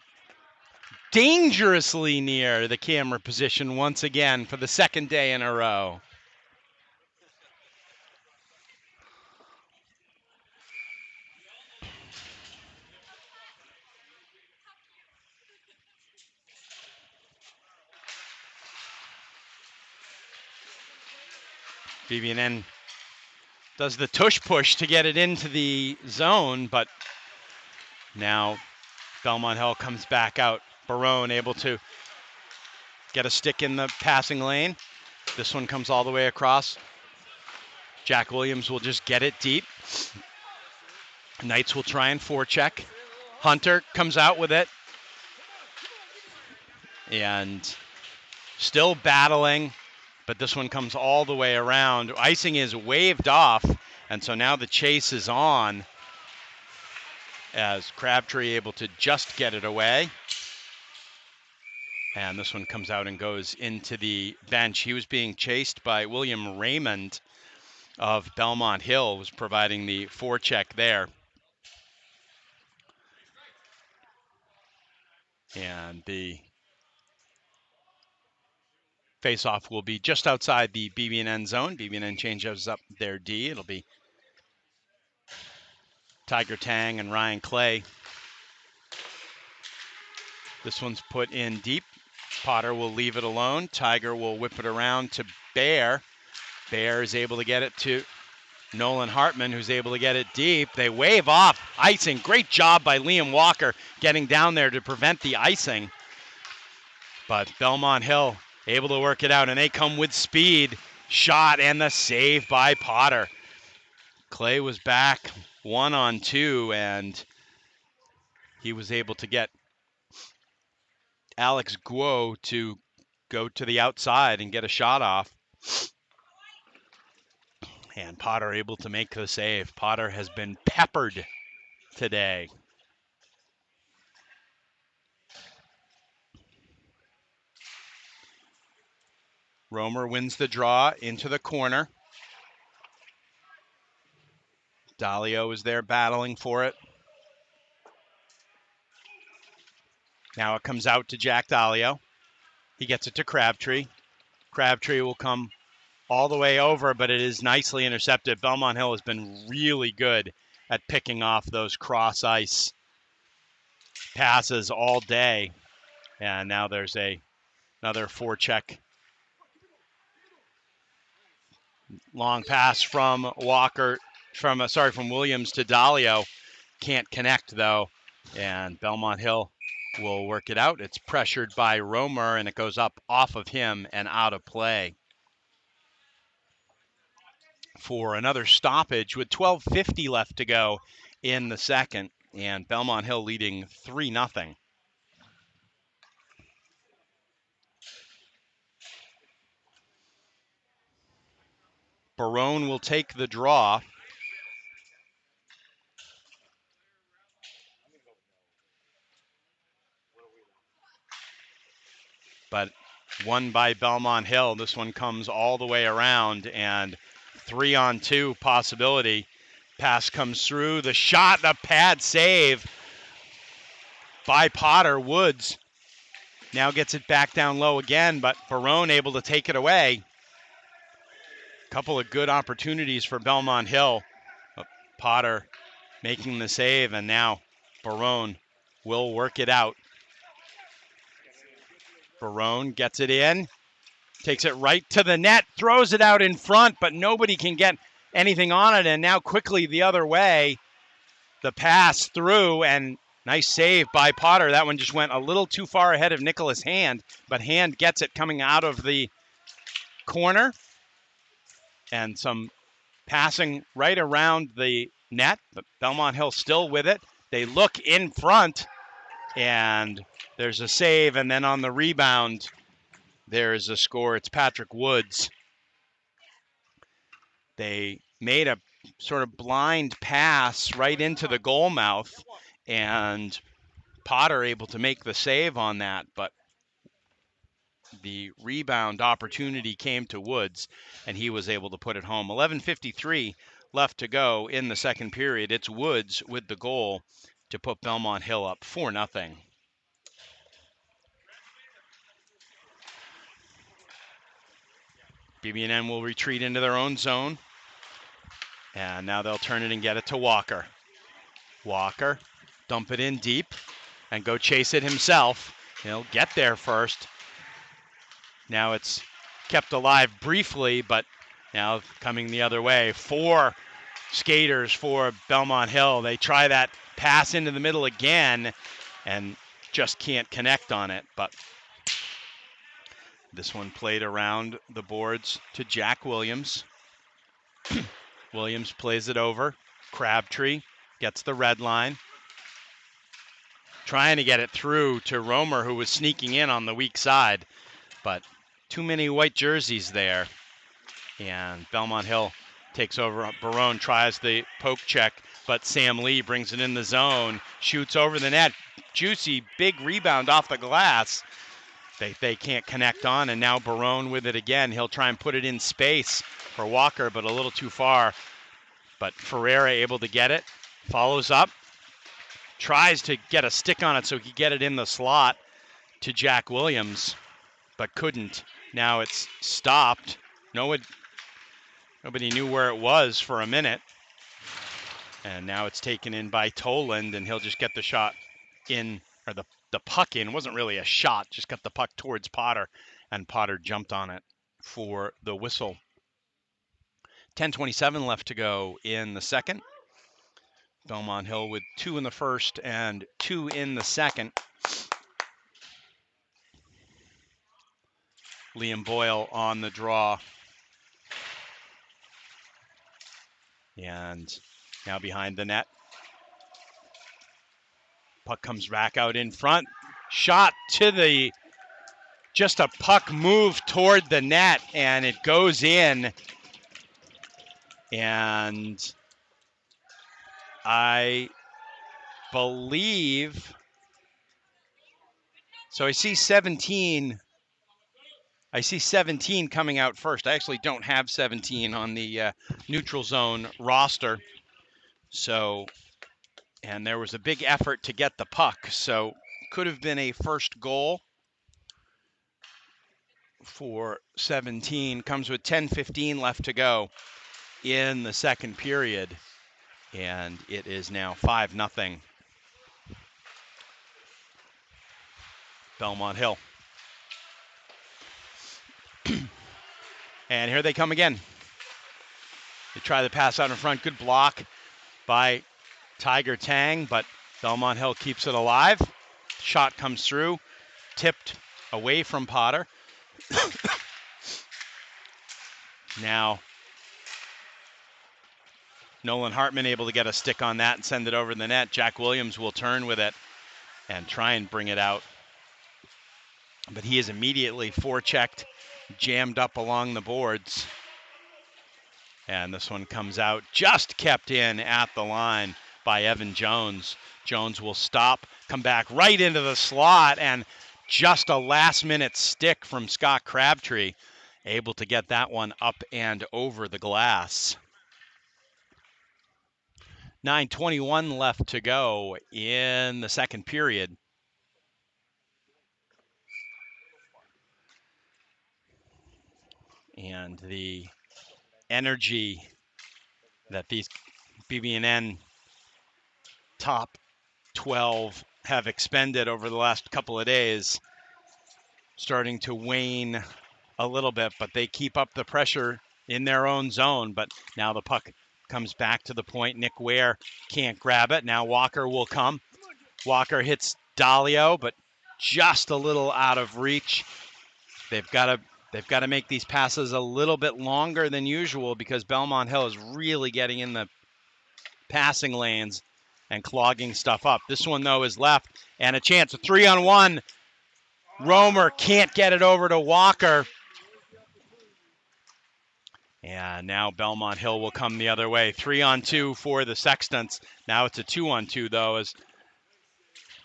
Dangerously near the camera position once again for the second day in a row. BB&N does the tush push to get it into the zone, but now Belmont Hill comes back out. Barone able to get a stick in the passing lane. This one comes all the way across. Jack Williams will just get it deep. Knights will try and forecheck. Hunter comes out with it. And still battling, but this one comes all the way around. Icing is waved off, and so now the chase is on as Crabtree able to just get it away. And this one comes out and goes into the bench. He was being chased by William Raymond of Belmont Hill, was providing the forecheck there. And the face-off will be just outside the BB&N zone. BB&N changes up their D. It'll be Tiger Tang and Ryan Clay. This one's put in deep. Potter will leave it alone. Tiger will whip it around to Bear. Bear is able to get it to Nolan Hartman, who's able to get it deep. They wave off icing. Great job by Liam Walker getting down there to prevent the icing. But Belmont Hill able to work it out, and they come with speed. Shot and the save by Potter. Clay was back 1-on-2, and he was able to get Alex Guo to go to the outside and get a shot off. And Potter able to make the save. Potter has been peppered today. Romer wins the draw into the corner. Dalio is there battling for it. Now it comes out to Jack Dalio. He gets it to Crabtree. Crabtree will come all the way over, but it is nicely intercepted. Belmont Hill has been really good at picking off those cross ice passes all day. And now there's another forecheck. Long pass from from Williams to Dalio. Can't connect though. And Belmont Hill will work it out. It's pressured by Romer, and it goes up off of him and out of play for another stoppage with 12:50 left to go in the second, and Belmont Hill leading 3-0. Barone will take the draw. But won by Belmont Hill. This one comes all the way around, and 3-on-2 possibility. Pass comes through. The shot, the pad save by Potter. Woods now gets it back down low again, but Barone able to take it away. Couple of good opportunities for Belmont Hill. Potter making the save, and now Barone will work it out. Barone gets it in, takes it right to the net, throws it out in front, but nobody can get anything on it, and now quickly the other way. The pass through, and nice save by Potter. That one just went a little too far ahead of Nicholas Hand, but Hand gets it coming out of the corner. And some passing right around the net, but Belmont Hill still with it. They look in front, and there's a save, and then on the rebound, there's a score. It's Patrick Woods. They made a sort of blind pass right into the goal mouth, and Potter able to make the save on that, but the rebound opportunity came to Woods, and he was able to put it home. 11:53 left to go in the second period. It's Woods with the goal to put Belmont Hill up 4-0. BB&N will retreat into their own zone, and now they'll turn it and get it to Walker. Walker, dump it in deep, and go chase it himself. He'll get there first. Now it's kept alive briefly, but now coming the other way. 4 skaters for Belmont Hill. They try that pass into the middle again and just can't connect on it. But this one played around the boards to Jack Williams. Williams plays it over. Crabtree gets the red line. Trying to get it through to Romer, who was sneaking in on the weak side. But too many white jerseys there. And Belmont Hill takes over. Barone tries the poke check, but Sam Lee brings it in the zone, shoots over the net. Juicy, big rebound off the glass. They can't connect on, and now Barone with it again. He'll try and put it in space for Walker, but a little too far. But Ferreira able to get it, follows up, tries to get a stick on it so he can get it in the slot to Jack Williams, but couldn't. Now it's stopped. Nobody knew where it was for a minute. And now it's taken in by Toland, and he'll just get the shot in, or the puck in. It wasn't really a shot, just got the puck towards Potter, and Potter jumped on it for the whistle. 10:27 left to go in the second. Belmont Hill with 2 in the first and 2 in the second. Liam Boyle on the draw. And now behind the net. Puck comes back out in front. Shot to just a puck move toward the net, and it goes in. And I believe, so I see 17 coming out first. I actually don't have 17 on the neutral zone roster. So, and there was a big effort to get the puck. So could have been a first goal for 17. Comes with 10:15 left to go in the second period. And it is now 5-0. Belmont Hill. And here they come again. They try the pass out in front. Good block by Tiger Tang, but Belmont Hill keeps it alive. Shot comes through, tipped away from Potter. Now, Nolan Hartman able to get a stick on that and send it over the net. Jack Williams will turn with it and try and bring it out. But he is immediately forechecked, jammed up along the boards. And this one comes out, just kept in at the line by Evan Jones. Jones will stop, come back right into the slot, and just a last-minute stick from Scott Crabtree, able to get that one up and over the glass. 9:21 left to go in the second period. And the energy that these BB&N top 12 have expended over the last couple of days starting to wane a little bit, but they keep up the pressure in their own zone. But now the puck comes back to the point. Nick Ware can't grab it. Now Walker will come. Walker hits Dalio, but just a little out of reach. They've got to make these passes a little bit longer than usual because Belmont Hill is really getting in the passing lanes and clogging stuff up. This one, though, is left, and a chance. A 3-on-1. Romer can't get it over to Walker. And now Belmont Hill will come the other way. 3-on-2 for the Sextants. Now it's a 2-on-2, though, as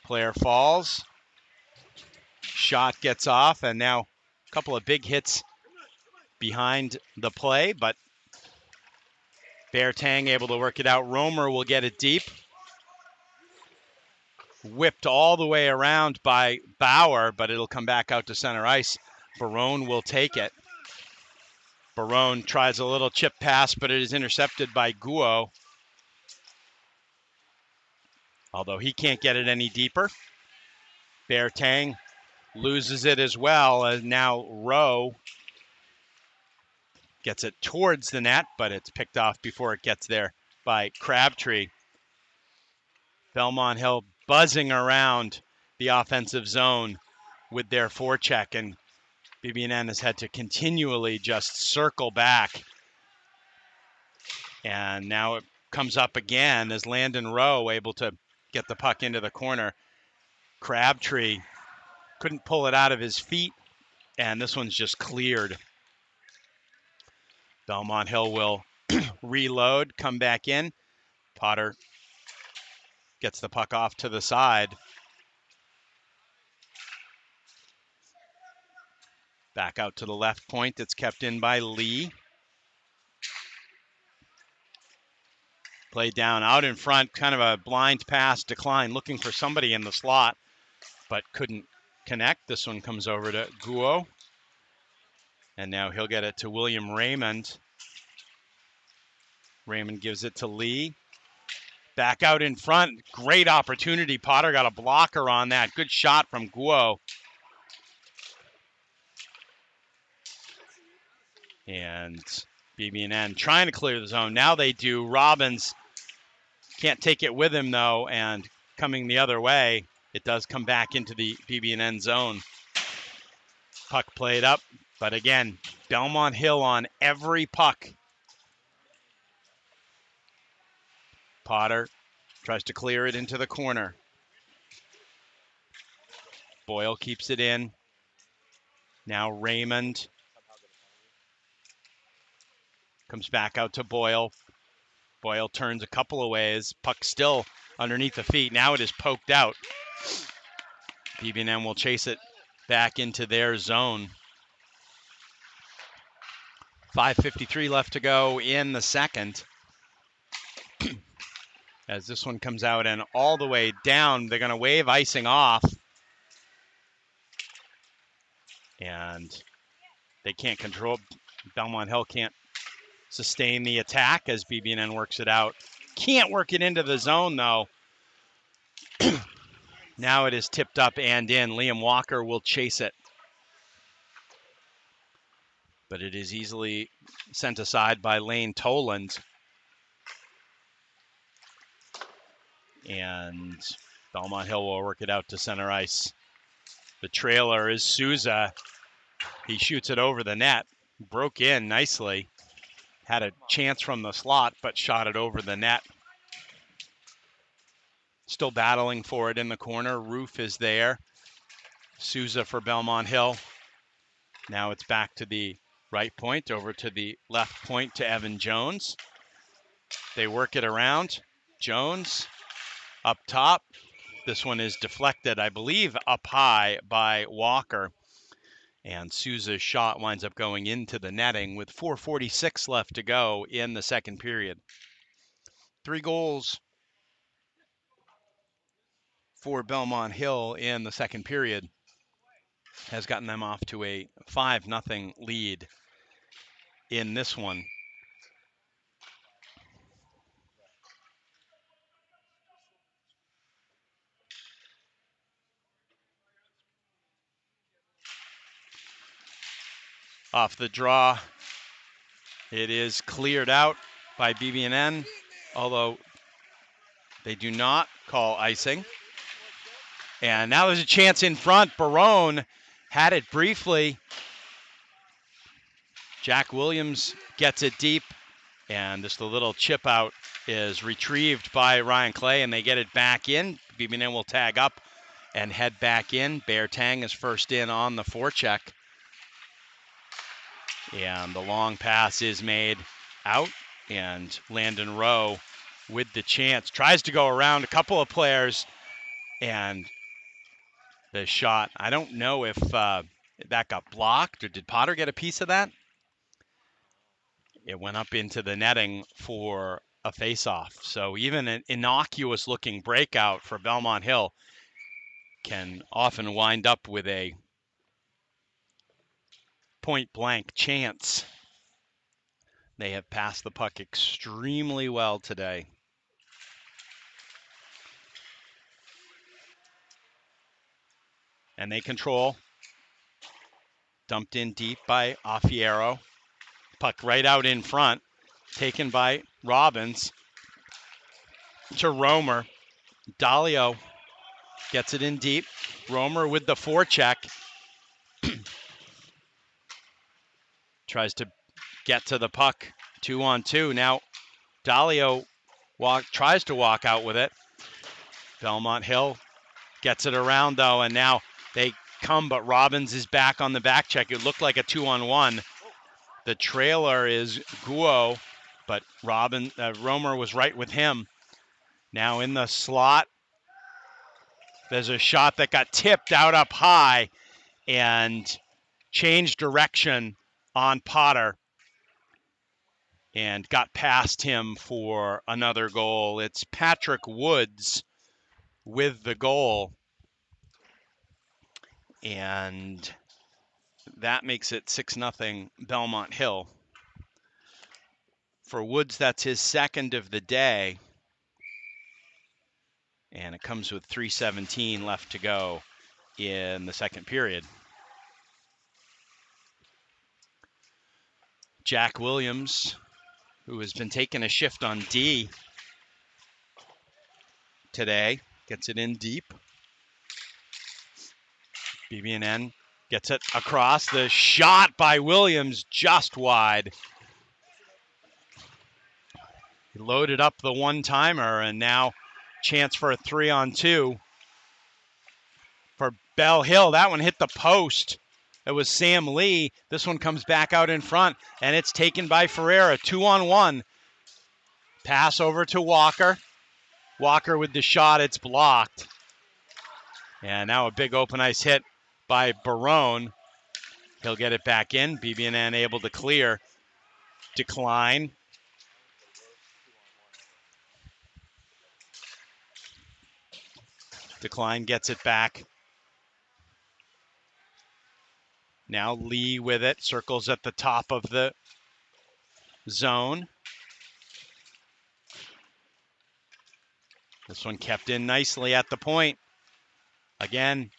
Player falls. Shot gets off, and now a couple of big hits behind the play, but Bear-Tang able to work it out. Romer will get it deep. Whipped all the way around by Bauer, but it'll come back out to center ice. Barone will take it. Barone tries a little chip pass, but it is intercepted by Guo. Although he can't get it any deeper. Bear-Tang loses it as well, as now Rowe gets it towards the net, but it's picked off before it gets there by Crabtree. Belmont Hill buzzing around the offensive zone with their forecheck, and BB&N has had to continually just circle back. And now it comes up again as Landon Rowe able to get the puck into the corner. Crabtree couldn't pull it out of his feet, and this one's just cleared. Belmont Hill will reload, come back in. Potter gets the puck off to the side. Back out to the left point. It's kept in by Lee. Played down out in front, kind of a blind pass decline, looking for somebody in the slot, but couldn't connect. This one comes over to Guo. And now he'll get it to William Raymond. Raymond gives it to Lee. Back out in front. Great opportunity. Potter got a blocker on that. Good shot from Guo. And BB&N trying to clear the zone. Now they do. Robbins can't take it with him, though, and coming the other way, it does come back into the BB&N zone. Puck played up, but again, Belmont Hill on every puck. Potter tries to clear it into the corner. Boyle keeps it in. Now Raymond comes back out to Boyle. Boyle turns a couple of ways. Puck still underneath the feet. Now it is poked out. BB&N will chase it back into their zone. 5:53 left to go in the second. As this one comes out and all the way down, they're going to wave icing off. And they can't control. Belmont Hill can't sustain the attack as BB&N works it out. Can't work it into the zone, though. Now it is tipped up and in. Liam Walker will chase it. But it is easily sent aside by Lane Toland. And Belmont Hill will work it out to center ice. The trailer is Souza. He shoots it over the net. Broke in nicely. Had a chance from the slot, but shot it over the net. Still battling for it in the corner. Roof is there. Souza for Belmont Hill. Now it's back to the right point, over to the left point to Evan Jones. They work it around. Jones up top. This one is deflected, I believe, up high by Walker. And Souza's shot winds up going into the netting with 4:46 left to go in the second period. 3 goals for Belmont Hill in the second period has gotten them off to a 5-0 lead in this one. Off the draw, it is cleared out by BB&N, although they do not call icing. And now there's a chance in front. Barone had it briefly. Jack Williams gets it deep, and just a little chip out is retrieved by Ryan Clay, and they get it back in. BB&N will tag up and head back in. Bear-Tang is first in on the forecheck. And the long pass is made out, and Landon Rowe with the chance tries to go around a couple of players And the shot, I don't know if that got blocked or did Potter get a piece of that? It went up into the netting for a face-off. So even an innocuous-looking breakout for Belmont Hill can often wind up with a point-blank chance. They have passed the puck extremely well today. And they control. Dumped in deep by Affiero. Puck right out in front. Taken by Robbins. To Romer. Dalio gets it in deep. Romer with the forecheck. Tries to get to the puck. 2-on-2. Now Dalio tries to walk out with it. Belmont Hill gets it around though, and now they come, but Robbins is back on the back check. It looked like a 2-on-1. The trailer is Guo, but Romer was right with him. Now in the slot, there's a shot that got tipped out up high and changed direction on Potter and got past him for another goal. It's Patrick Woods with the goal, and that makes it 6-0 Belmont Hill. For Woods, that's his second of the day, and it comes with 3:17 left to go in the second period. Jack Williams, who has been taking a shift on D today, gets it in deep. BB&N gets it across. The shot by Williams just wide. He loaded up the one-timer, and now chance for a 3-on-2 for Bell Hill. That one hit the post. It was Sam Lee. This one comes back out in front, and it's taken by Ferreira. 2-on-1. Pass over to Walker. Walker with the shot. It's blocked. And now a big open ice hit by Barone. He'll get it back in. BB&N able to clear. Decline. Decline gets it back. Now Lee with it. Circles at the top of the zone. This one kept in nicely at the point. Again,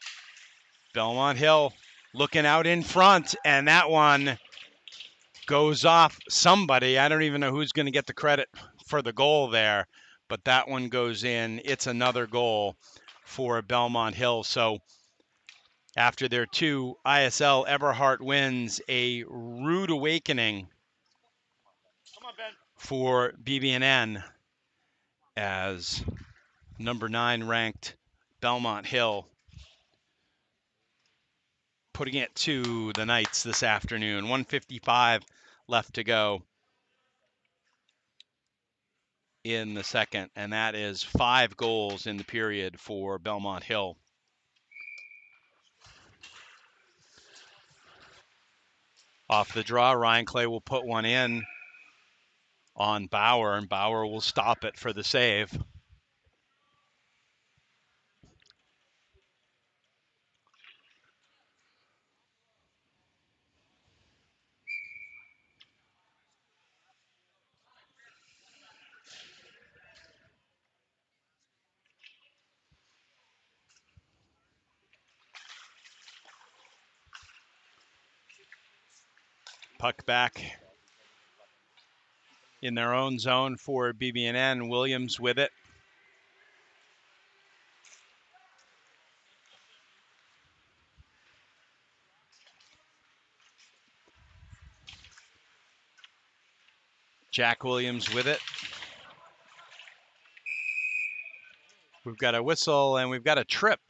Belmont Hill looking out in front, and that one goes off somebody. I don't even know who's going to get the credit for the goal there, but that one goes in. It's another goal for Belmont Hill. So after their two ISL Everhart wins, a rude awakening for BB&N as number 9 ranked Belmont Hill putting it to the Knights this afternoon. 1:55 left to go in the second, and that is 5 goals in the period for Belmont Hill. Off the draw, Ryan Clay will put one in on Bauer, and Bauer will stop it for the save. Puck back in their own zone for BB&N. Williams with it. Jack Williams with it. We've got a whistle and we've got a trip.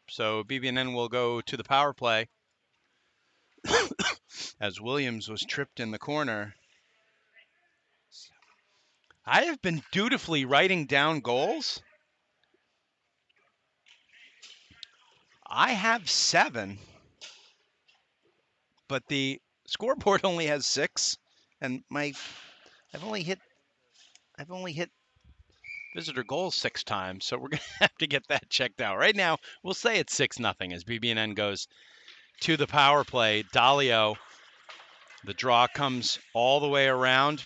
So BB&N will go to the power play as Williams was tripped in the corner. I have been dutifully writing down goals. I have 7, but the scoreboard only has 6, and I've only hit visitor goals 6 times, so we're gonna have to get that checked out. Right now, we'll say it's 6-0 as BB&N goes to the power play. Dalio, the draw comes all the way around.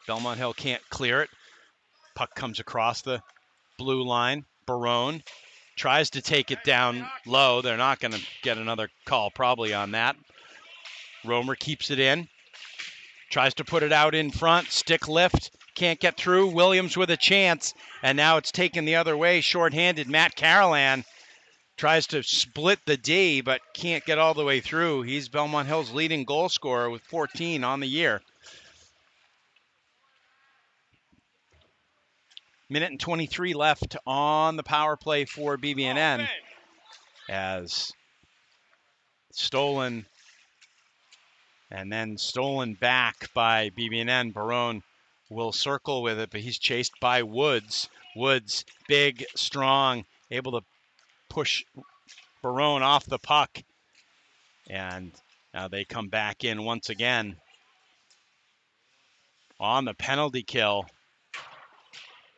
Belmont Hill can't clear it. Puck comes across the blue line. Barone tries to take it down low. They're not going to get another call probably on that. Romer keeps it in. Tries to put it out in front. Stick lift. Can't get through. Williams with a chance. And now it's taken the other way. Shorthanded. Matt Carolan tries to split the D, but can't get all the way through. He's Belmont Hill's leading goal scorer with 14 on the year. Minute and 23 left on the power play for BB&N. As stolen and then stolen back by BB&N. Barone will circle with it, but he's chased by Woods. Woods, big, strong, able to push Barone off the puck. And now they come back in once again on the penalty kill.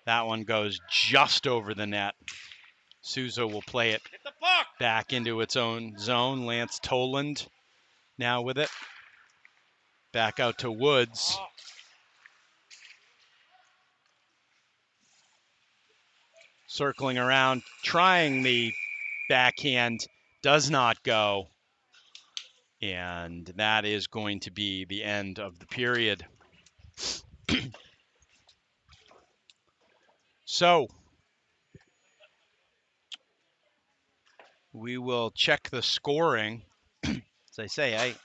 That one goes just over the net. Souza will play it back into its own zone. Lance Toland now with it. Back out to Woods. Circling around, trying the backhand, does not go. And that is going to be the end of the period. So we will check the scoring. As I say, I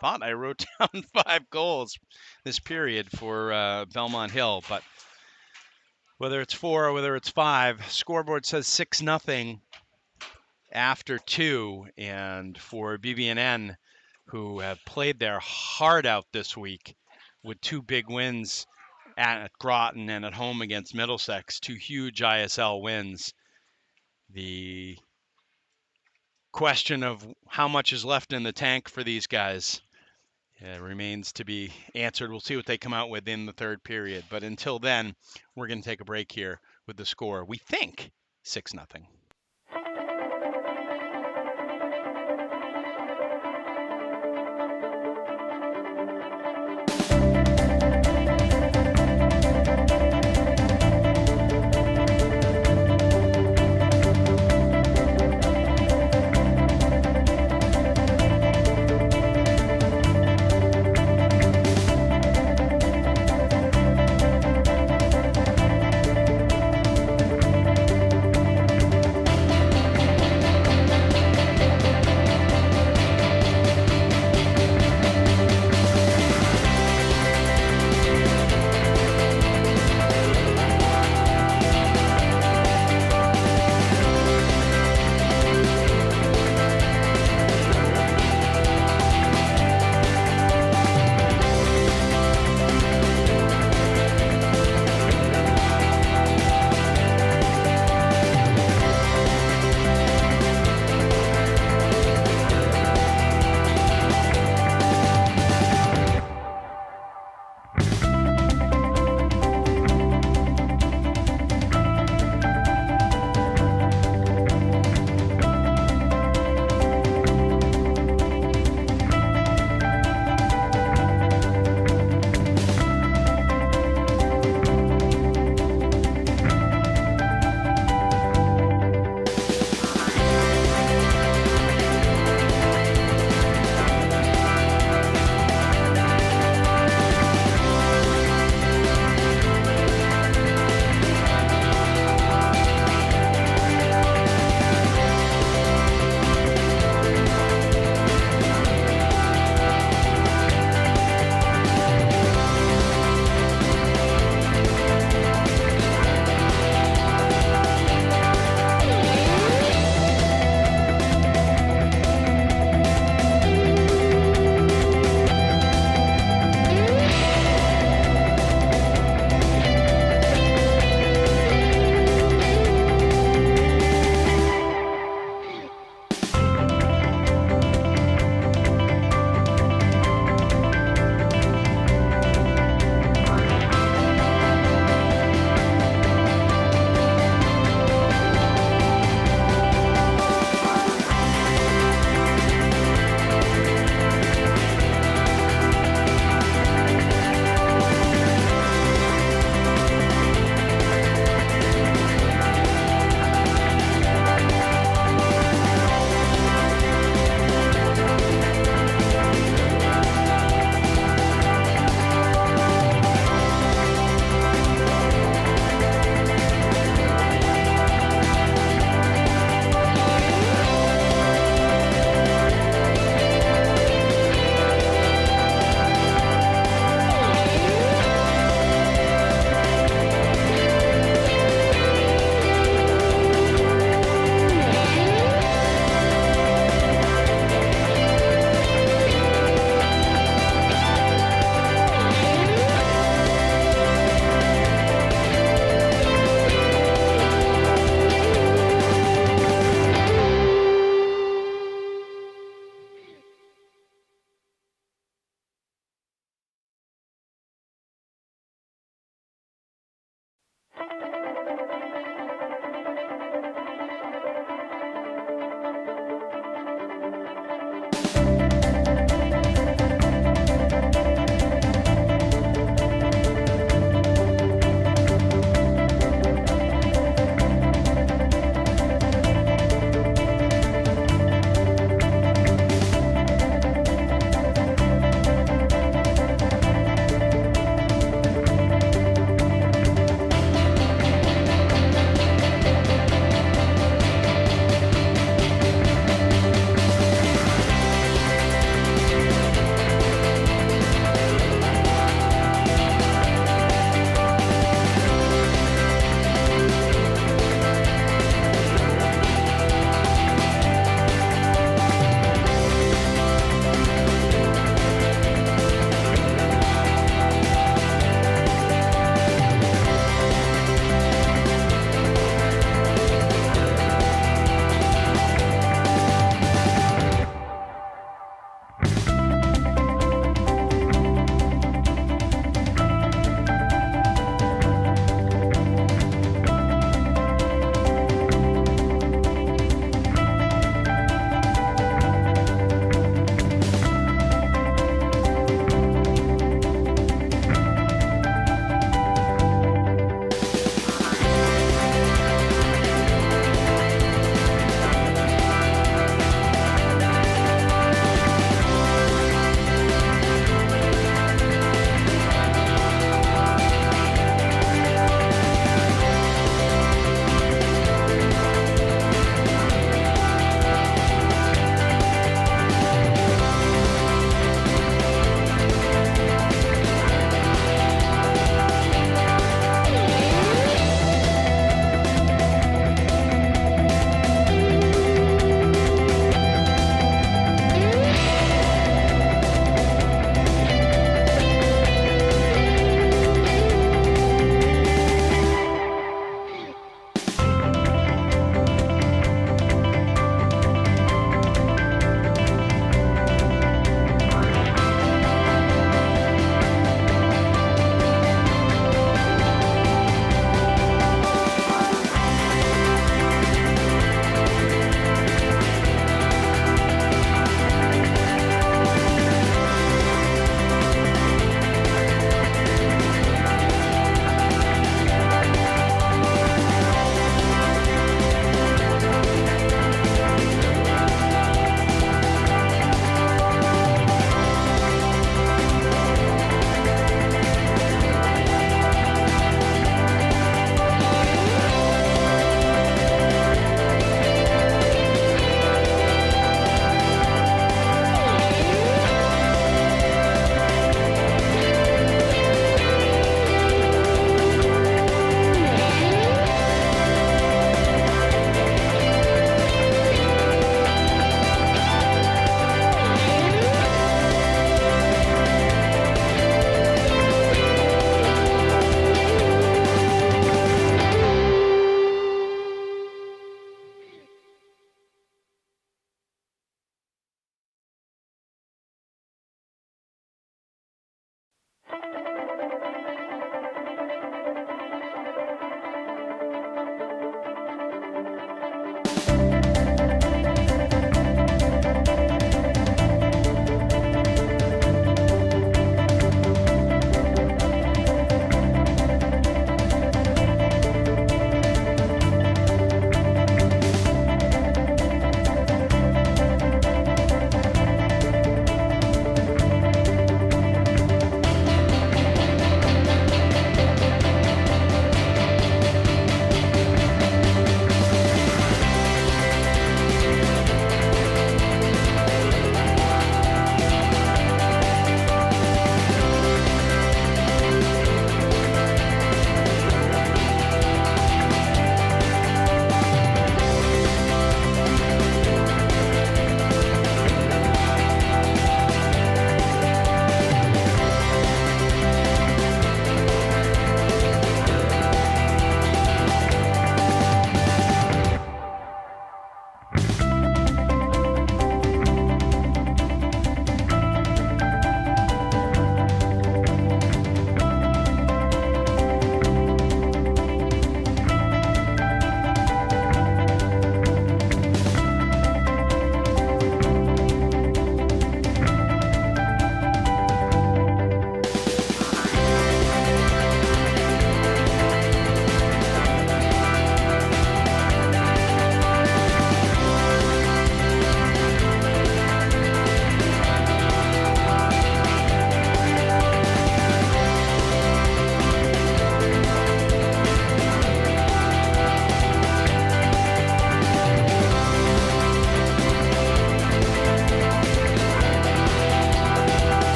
thought I wrote down 5 goals this period for Belmont Hill, but whether it's 4 or whether it's 5, scoreboard says 6-0 after 2. And for BB&N, who have played their heart out this week with 2 big wins at Groton and at home against Middlesex, 2 huge ISL wins. The question of how much is left in the tank for these guys remains to be answered. We'll see what they come out with in the 3rd period. But until then, we're going to take a break here with the score. We think 6-0.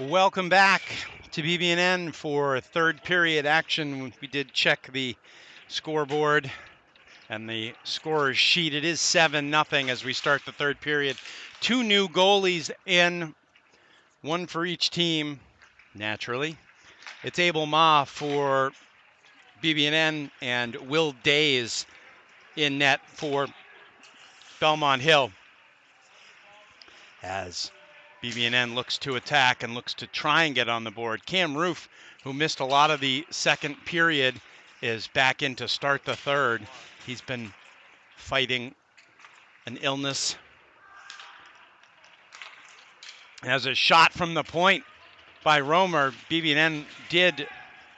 Welcome back to BB&N for third period action. We did check the scoreboard and the scorer's sheet. It is 7-0 as we start the third period. Two new goalies in, one for each team, naturally. It's Abel Ma for BB&N and Will Days in net for Belmont Hill, as BB&N looks to attack and looks to try and get on the board. Cam Roof, who missed a lot of the second period, is back in to start the third. He's been fighting an illness. As a shot from the point by Romer, BB&N did,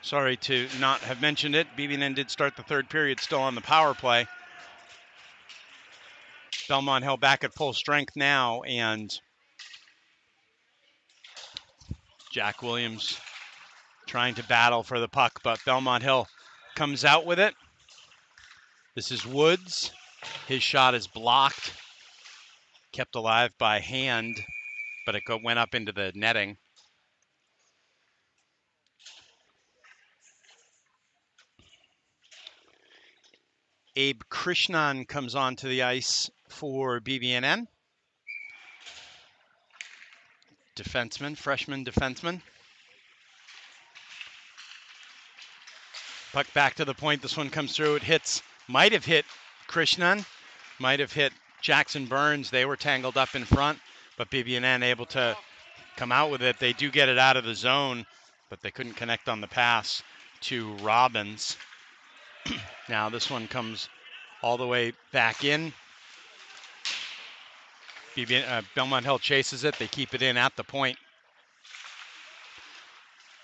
sorry to not have mentioned it, BB&N did start the third period still on the power play. Belmont Hill back at full strength now, and Jack Williams trying to battle for the puck, but Belmont Hill comes out with it. This is Woods. His shot is blocked, kept alive by hand, but it went up into the netting. Abe Krishnan comes onto the ice for BB&N. Defenseman, freshman defenseman. Puck back to the point. This one comes through. It hits, might have hit Krishnan, might have hit Jackson Burns. They were tangled up in front, but BB&N able to come out with it. They do get it out of the zone, but they couldn't connect on the pass to Robbins. Now this one comes all the way back in. Belmont Hill chases it. They keep it in at the point.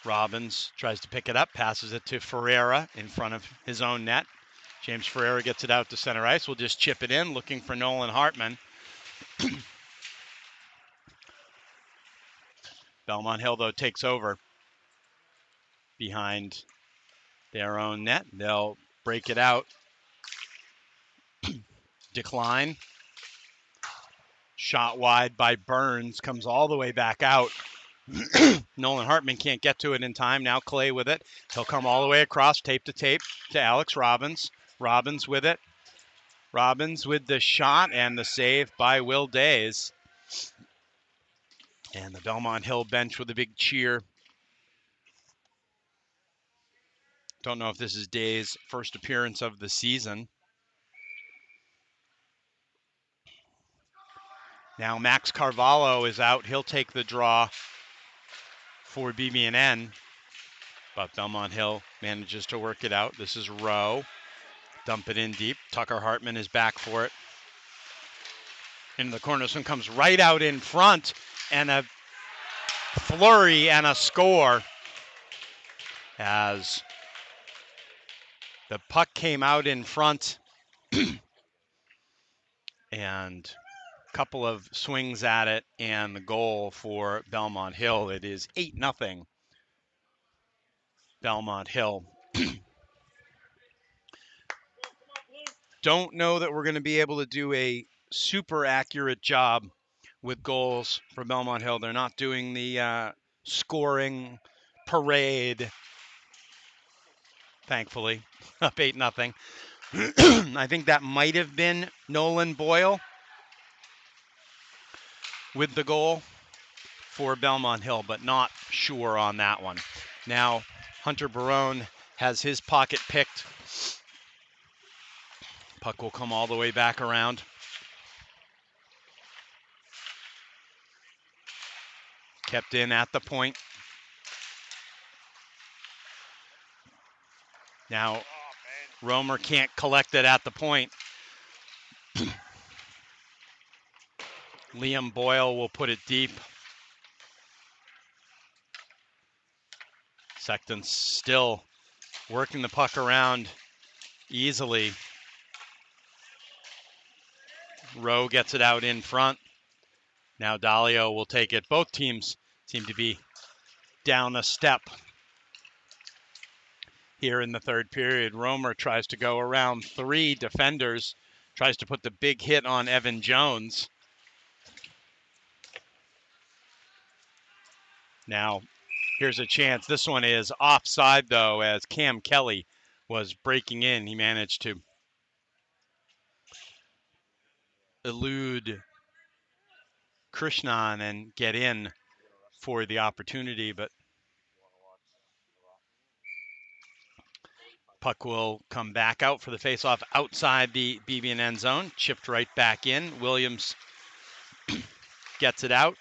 Robbins tries to pick it up, passes it to Ferreira in front of his own net. James Ferreira gets it out to center ice. We'll just chip it in, looking for Nolan Hartman. Belmont Hill, though, takes over behind their own net. They'll break it out. Decline. Shot wide by Burns, comes all the way back out. Nolan Hartman can't get to it in time. Now Clay with it. He'll come all the way across, tape to Alex Robbins. Robbins with it. Robbins with the shot and the save by Will Days. And the Belmont Hill bench with a big cheer. Don't know if this is Days' first appearance of the season. Now Max Carvalho is out. He'll take the draw for BB&N. But Belmont Hill manages to work it out. This is Rowe. Dump it in deep. Tucker Hartman is back for it. Into the corner. This one comes right out in front. And a flurry and a score. As the puck came out in front. And a couple of swings at it. And the goal for Belmont Hill. It is 8-0. Belmont Hill. Don't know that we're going to be able to do a super accurate job with goals for Belmont Hill. They're not doing the scoring parade, thankfully. Up 8-0. I think that might have been Nolan Boyle with the goal for Belmont Hill, but not sure on that one. Now, Hunter Barone has his pocket picked. Puck will come all the way back around. Kept in at the point. Now, Romer can't collect it at the point. Liam Boyle will put it deep. Sextants still working the puck around easily. Rowe gets it out in front. Now Dalio will take it. Both teams seem to be down a step here in the third period. Romer tries to go around three defenders, tries to put the big hit on Evan Jones. Now, here's a chance. This one is offside, though, as Cam Kelly was breaking in. He managed to elude Krishnan and get in for the opportunity, but puck will come back out for the faceoff outside the BB&N zone. Chipped right back in. Williams gets it out.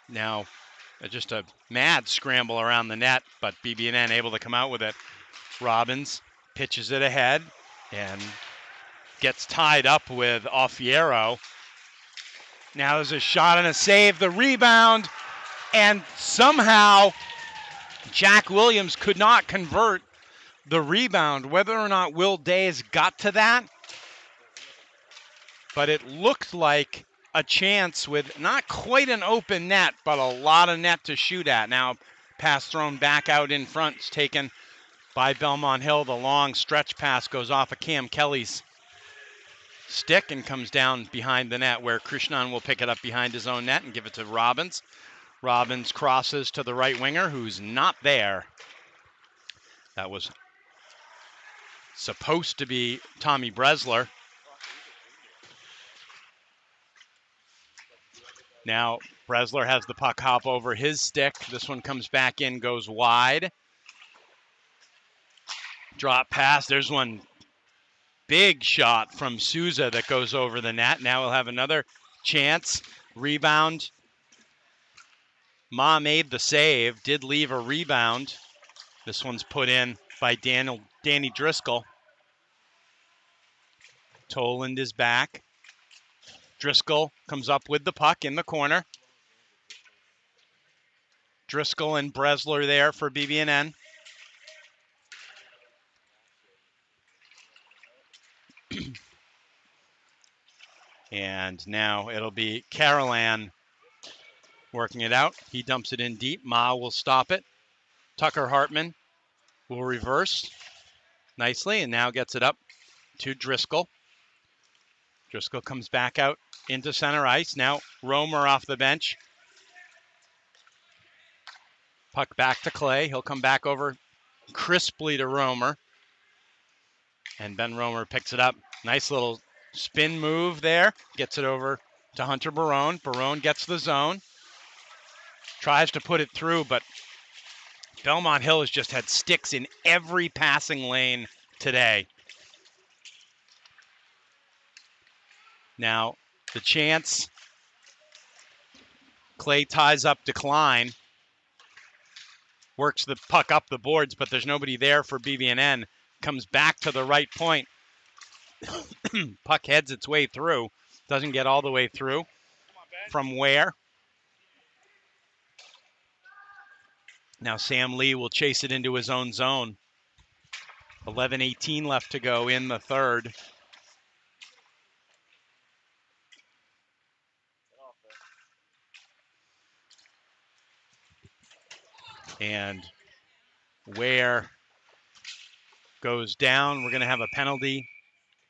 Now, just a mad scramble around the net, but BB&N able to come out with it. Robbins pitches it ahead and gets tied up with Offiero. Now there's a shot and a save, the rebound, and somehow Jack Williams could not convert the rebound. Whether or not Will Days got to that, but it looked like a chance with not quite an open net, but a lot of net to shoot at. Now, pass thrown back out in front. It's taken by Belmont Hill. The long stretch pass goes off of Cam Kelly's stick and comes down behind the net, where Krishnan will pick it up behind his own net and give it to Robbins. Robbins crosses to the right winger, who's not there. That was supposed to be Tommy Bresler. Now Bresler has the puck hop over his stick. This one comes back in, goes wide. Drop pass. There's one big shot from Souza that goes over the net. Now we'll have another chance. Rebound. Ma made the save, did leave a rebound. This one's put in by Danny Driscoll. Toland is back. Driscoll comes up with the puck in the corner. Driscoll and Bresler there for BB&N. And now it'll be Carolan working it out. He dumps it in deep. Ma will stop it. Tucker Hartman will reverse nicely and now gets it up to Driscoll. Driscoll comes back out into center ice. Now Romer off the bench. Puck back to Clay. He'll come back over crisply to Romer. And Ben Romer picks it up. Nice little spin move there. Gets it over to Hunter Barone. Barone gets the zone. Tries to put it through, but Belmont Hill has just had sticks in every passing lane today. Now, the chance. Clay ties up Decline. Works the puck up the boards, but there's nobody there for BB&N. Comes back to the right point. Puck heads its way through. Doesn't get all the way through. From where? Now Sam Lee will chase it into his own zone. 11:18 left to go in the third. And Ware goes down. We're going to have a penalty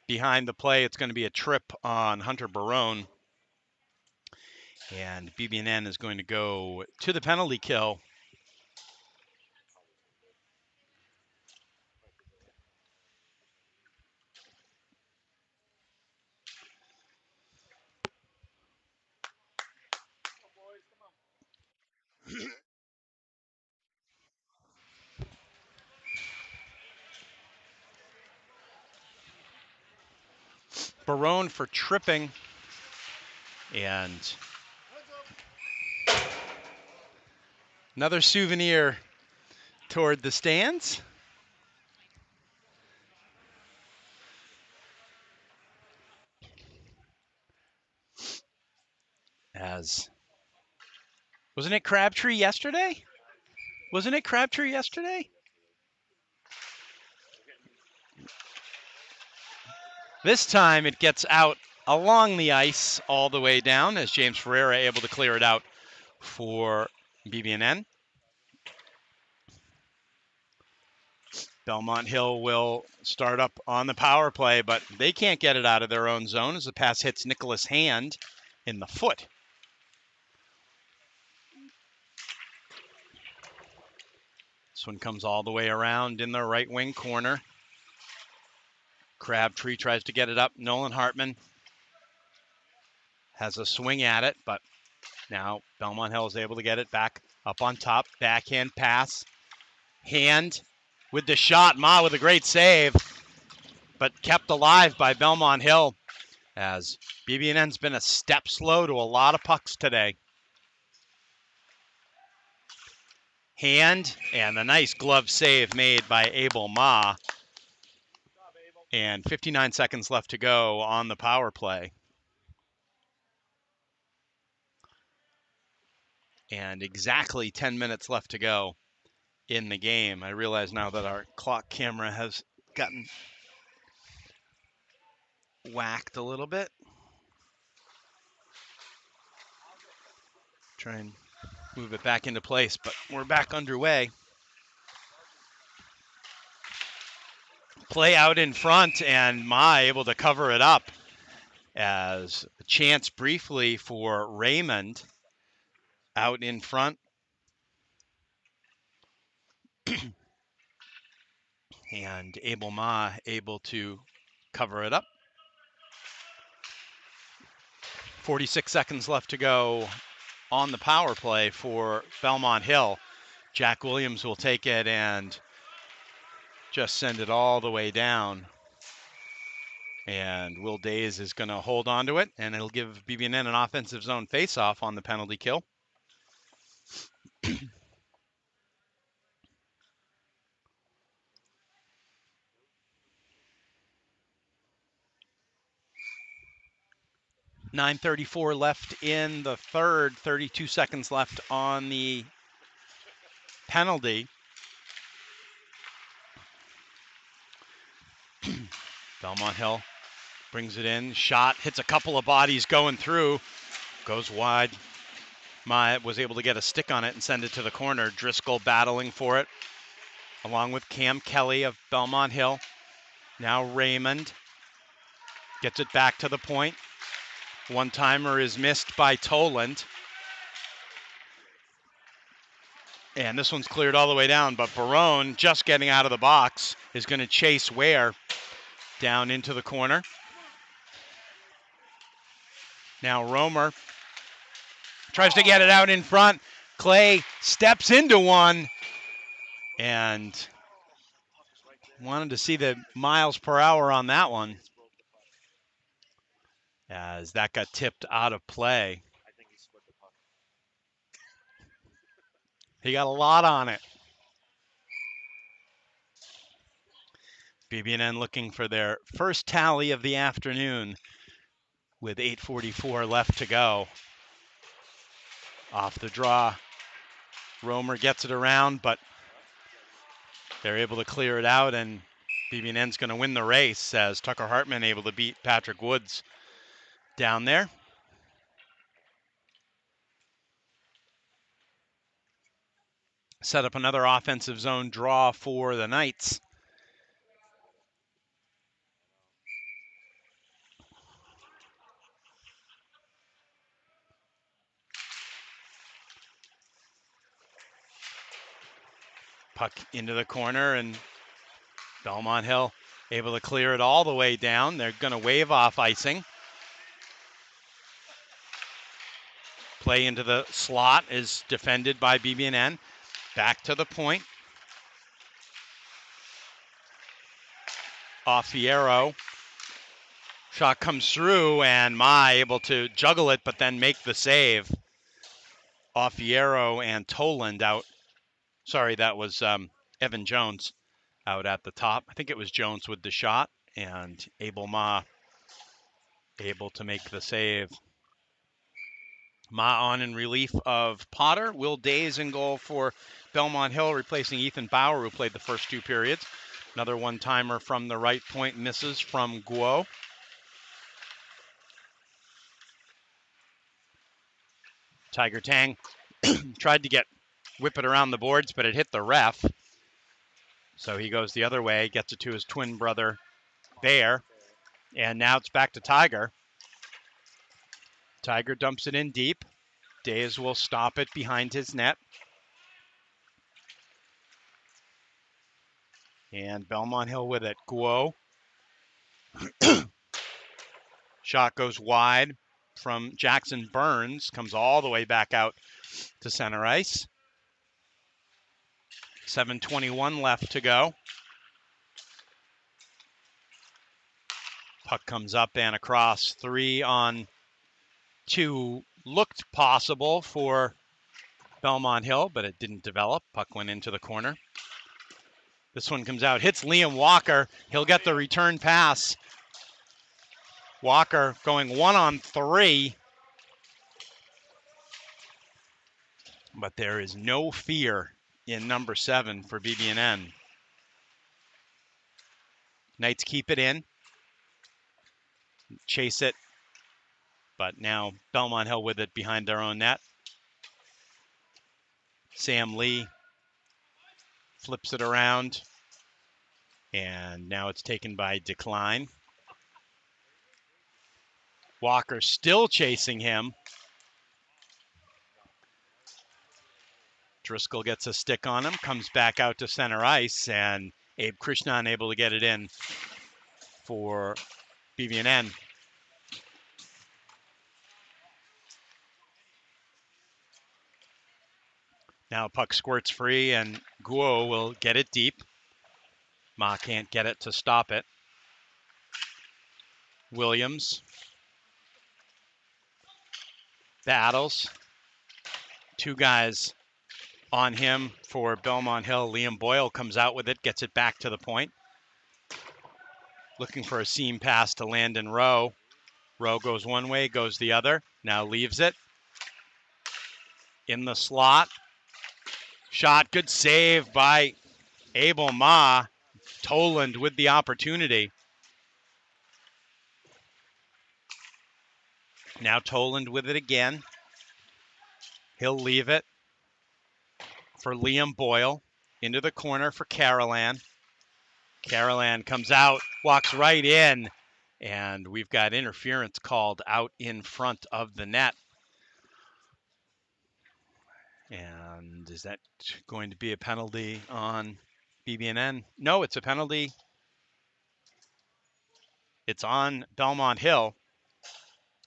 behind the play. It's going to be a trip on Hunter Barone. And BB&N is going to go to the penalty kill. Barone for tripping. And another souvenir toward the stands. As wasn't it Crabtree yesterday? Wasn't it Crabtree yesterday? This time it gets out along the ice all the way down as James Ferreira able to clear it out for BB&N. Belmont Hill will start up on the power play, but they can't get it out of their own zone as the pass hits Nicholas' hand in the foot. This one comes all the way around in the right wing corner. Crabtree tries to get it up. Nolan Hartman has a swing at it, but now Belmont Hill is able to get it back up on top. Backhand pass. Hand with the shot. Ma with a great save, but kept alive by Belmont Hill, as BB&N's been a step slow to a lot of pucks today. Hand, and the nice glove save made by Abel Ma. And 59 seconds left to go on the power play. And exactly 10 minutes left to go in the game. I realize now that our clock camera has gotten whacked a little bit. Try and move it back into place, but we're back underway. Play out in front, and Ma able to cover it up, as a chance briefly for Raymond out in front. And Abel Ma able to cover it up. 46 seconds left to go on the power play for Belmont Hill. Jack Williams will take it and just send it all the way down. And Will Days is going to hold on to it, and it'll give BB&N an offensive zone faceoff on the penalty kill. .934 left in the third, 32 seconds left on the penalty. Belmont Hill brings it in, shot, hits a couple of bodies going through, goes wide. Ma was able to get a stick on it and send it to the corner. Driscoll battling for it, along with Cam Kelly of Belmont Hill. Now Raymond gets it back to the point. One-timer is missed by Toland. And this one's cleared all the way down, but Barone, just getting out of the box, is going to chase Ware down into the corner. Now Romer tries to get it out in front. Clay steps into one, and wanted to see the miles per hour on that one, as that got tipped out of play. He got a lot on it. BB&N looking for their first tally of the afternoon with 8:44 left to go. Off the draw, Romer gets it around, but they're able to clear it out, and BB&N's going to win the race, as Tucker Hartman able to beat Patrick Woods down there. Set up another offensive zone draw for the Knights. Puck into the corner, and Belmont Hill able to clear it all the way down. They're going to wave off icing. Play into the slot is defended by BB&N. Back to the point. Off Fierro. Shot comes through, and Ma able to juggle it, but then make the save. Off Fierro and Toland out. Sorry, that was Evan Jones out at the top. I think it was Jones with the shot, and Abel Ma able to make the save. Ma on in relief of Potter. Will Days in goal for Belmont Hill, replacing Ethan Bauer, who played the first two periods. Another one-timer from the right point, misses from Guo. Tiger Tang tried to whip it around the boards, but it hit the ref. So he goes the other way, gets it to his twin brother, Bear. And now it's back to Tiger. Tiger dumps it in deep. Days will stop it behind his net. And Belmont Hill with it. Guo. Shot goes wide from Jackson Burns. Comes all the way back out to center ice. 7:21 left to go. Puck comes up and across. 3-on-2 looked possible for Belmont Hill, but it didn't develop. Puck went into the corner. This one comes out, hits Liam Walker. He'll get the return pass. Walker going 1-on-3. But there is no fear in number 7 for BB&N. Knights keep it in. Chase it. But now Belmont Hill with it behind their own net. Sam Lee flips it around. And now it's taken by Decline. Walker still chasing him. Driscoll gets a stick on him, comes back out to center ice, and Abe Krishnan able to get it in for BB&N. Now puck squirts free, and Guo will get it deep. Ma can't get it to stop it. Williams battles. 2 guys on him for Belmont Hill. Liam Boyle comes out with it, gets it back to the point. Looking for a seam pass to Landon Rowe. Rowe goes one way, goes the other. Now leaves it. In the slot. Shot, good save by Abel Ma. Toland with the opportunity. Now Toland with it again. He'll leave it for Liam Boyle. Into the corner for Carolan. Carolan comes out, walks right in, and we've got interference called out in front of the net. And is that going to be a penalty on BB&N? No, it's a penalty. It's on Belmont Hill.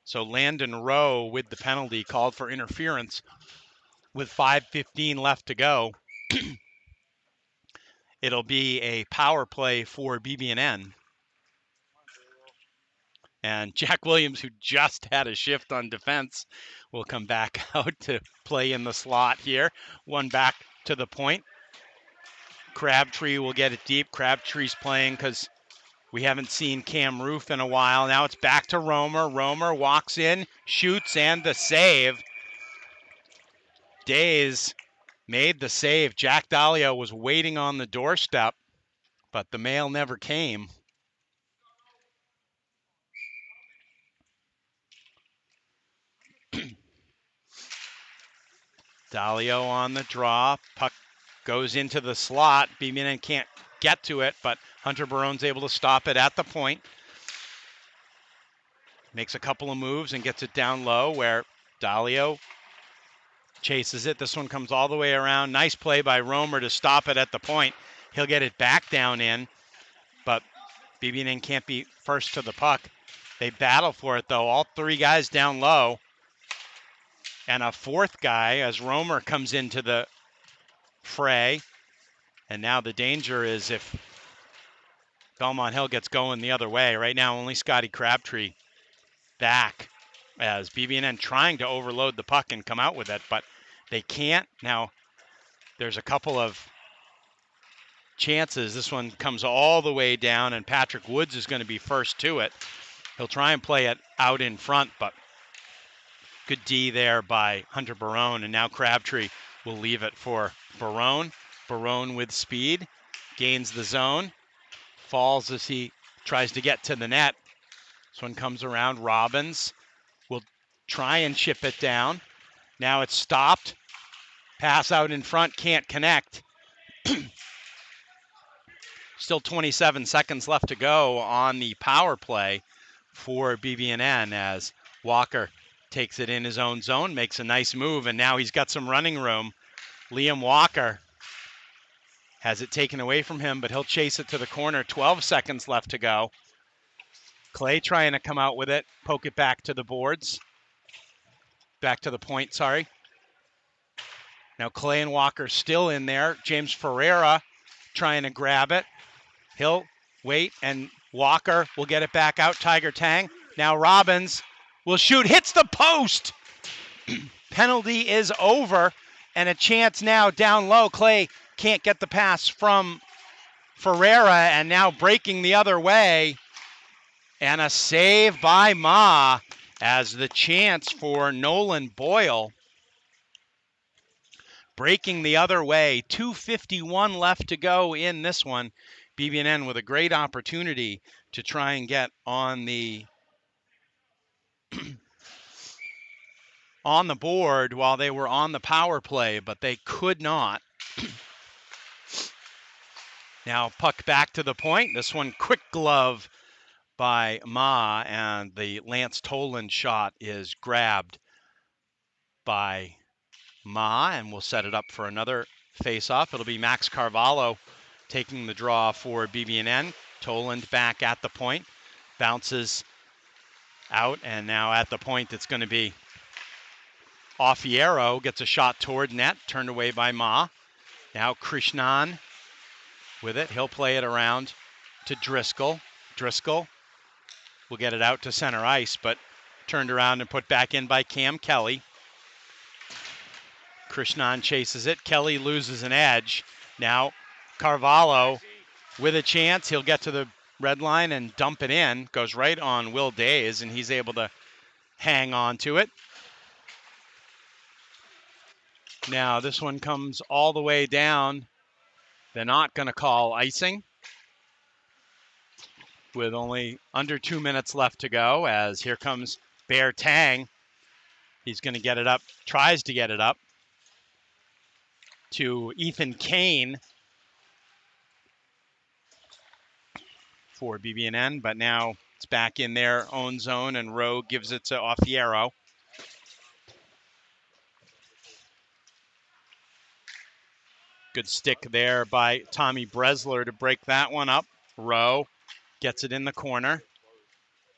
So Landon Rowe with the penalty called for interference with 5:15 left to go. It'll be a power play for BB&N. And Jack Williams, who just had a shift on defense, will come back out to play in the slot here. One back to the point. Crabtree will get it deep. Crabtree's playing because we haven't seen Cam Roof in a while. Now it's back to Romer. Romer walks in, shoots, and the save. Days made the save. Jack Dahlia was waiting on the doorstep, but the mail never came. Dalio on the draw. Puck goes into the slot. BB&N can't get to it, but Hunter Barone's able to stop it at the point. Makes a couple of moves and gets it down low where Dalio chases it. This one comes all the way around. Nice play by Romer to stop it at the point. He'll get it back down in, but BB&N can't be first to the puck. They battle for it, though. All 3 guys down low. And a 4th guy as Romer comes into the fray. And now the danger is if Belmont Hill gets going the other way. Right now, only Scotty Crabtree back as BB&N trying to overload the puck and come out with it, but they can't. Now, there's a couple of chances. This one comes all the way down, and Patrick Woods is going to be first to it. He'll try and play it out in front, but good D there by Hunter Barone, and now Crabtree will leave it for Barone. Barone with speed, gains the zone, falls as he tries to get to the net. This one comes around. Robbins will try and chip it down. Now it's stopped. Pass out in front, can't connect. Still 27 seconds left to go on the power play for BB&N as Walker takes it in his own zone, makes a nice move, and now he's got some running room. Liam Walker Has it taken away from him, but he'll chase it to the corner. 12 seconds left to go. Clay trying to come out with it, poke it back to the boards. Back to the point, sorry. Now Clay and Walker still in there. James Ferreira trying to grab it. He'll wait, and Walker will get it back out. Tiger Tang. Now Robbins will shoot, hits the post. Penalty is over, and a chance now down low. Clay can't get the pass from Ferreira, and now breaking the other way. And a save by Ma as the chance for Nolan Boyle. Breaking the other way. 2:51 left to go in this one. BB&N with a great opportunity to try and get on the on the board while they were on the power play, but they could not. Now puck back to the point. This one quick glove by Ma, and the Lance Toland shot is grabbed by Ma, and we'll set it up for another face-off. It'll be Max Carvalho taking the draw for BB&N. Toland back at the point, bounces out, and now at the point it's going to be Offiero, gets a shot toward net, turned away by Ma. Now Krishnan with it. He'll play it around to Driscoll. Driscoll will get it out to center ice, but turned around and put back in by Cam Kelly. Krishnan chases it. Kelly loses an edge. Now Carvalho with a chance. He'll get to the red line and dump it in. Goes right on Will Days, and he's able to hang on to it. Now this one comes all the way down. They're not going to call icing with only under 2 minutes left to go, as here comes Bear Tang. He's going to get it up, tries to get it up to Ethan Kane for BB&N, but now it's back in their own zone, and Rowe gives it to Offiero. Good stick there by Tommy Bresler to break that one up. Rowe gets it in the corner.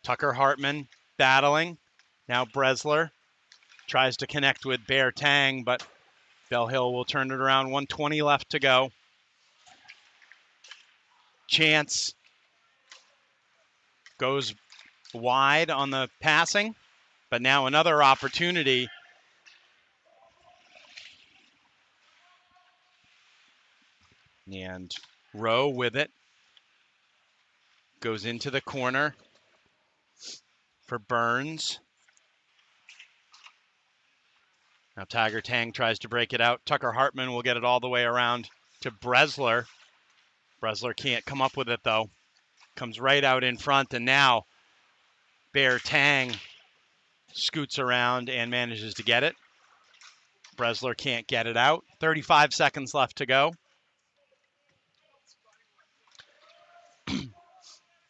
Tucker Hartman battling. Now Bresler tries to connect with Bear Tang, but Bell Hill will turn it around. 1:20 left to go. Chance goes wide on the passing, but now another opportunity. And Rowe with it. Goes into the corner for Burns. Now Tiger Tang tries to break it out. Tucker Hartman will get it all the way around to Bresler. Bresler can't come up with it, though. Comes right out in front, and now Bear Tang scoots around and manages to get it. Bresler can't get it out. 35 seconds left to go.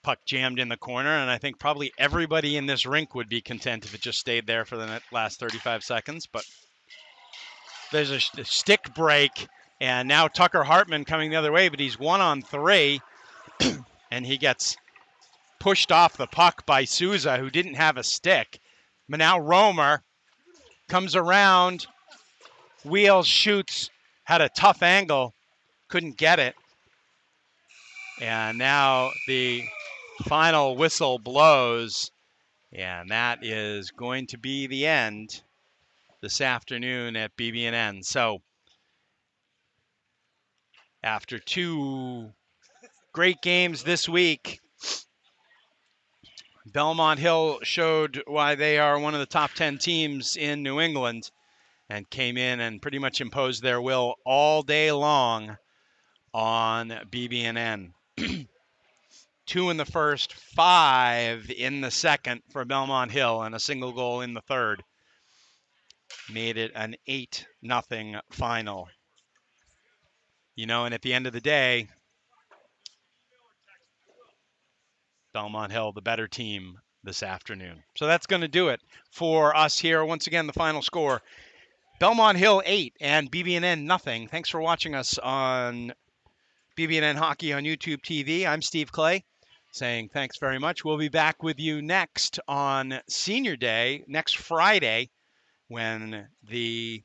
Puck jammed in the corner, and I think probably everybody in this rink would be content if it just stayed there for the last 35 seconds, but there's a stick break, and now Tucker Hartman coming the other way, but he's 1-on-3, and he gets pushed off the puck by Souza, who didn't have a stick. But now Romer comes around, wheels, shoots, had a tough angle, couldn't get it. And now the final whistle blows, and that is going to be the end this afternoon at BB&N. So after two great games this week, Belmont Hill showed why they are one of the top 10 teams in New England and came in and pretty much imposed their will all day long on BB&N. 2 in the first, 5 in the second for Belmont Hill, and a single goal in the third. Made it an 8-0 final. You know, and at the end of the day, Belmont Hill, the better team this afternoon. So that's going to do it for us here. Once again, the final score, Belmont Hill 8 and BB&N 0. Thanks for watching us on BB&N Hockey on YouTube TV. I'm Steve Clay saying thanks very much. We'll be back with you next on Senior Day, next Friday, when the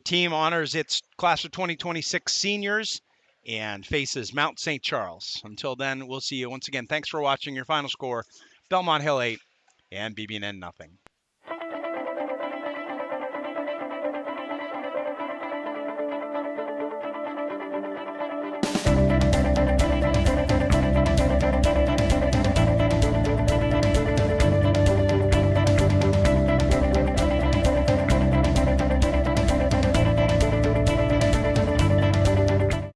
team honors its class of 2026 seniors and faces Mount St. Charles. Until then, we'll see you once again. Thanks for watching. Your final score, Belmont Hill 8 and BB&N nothing.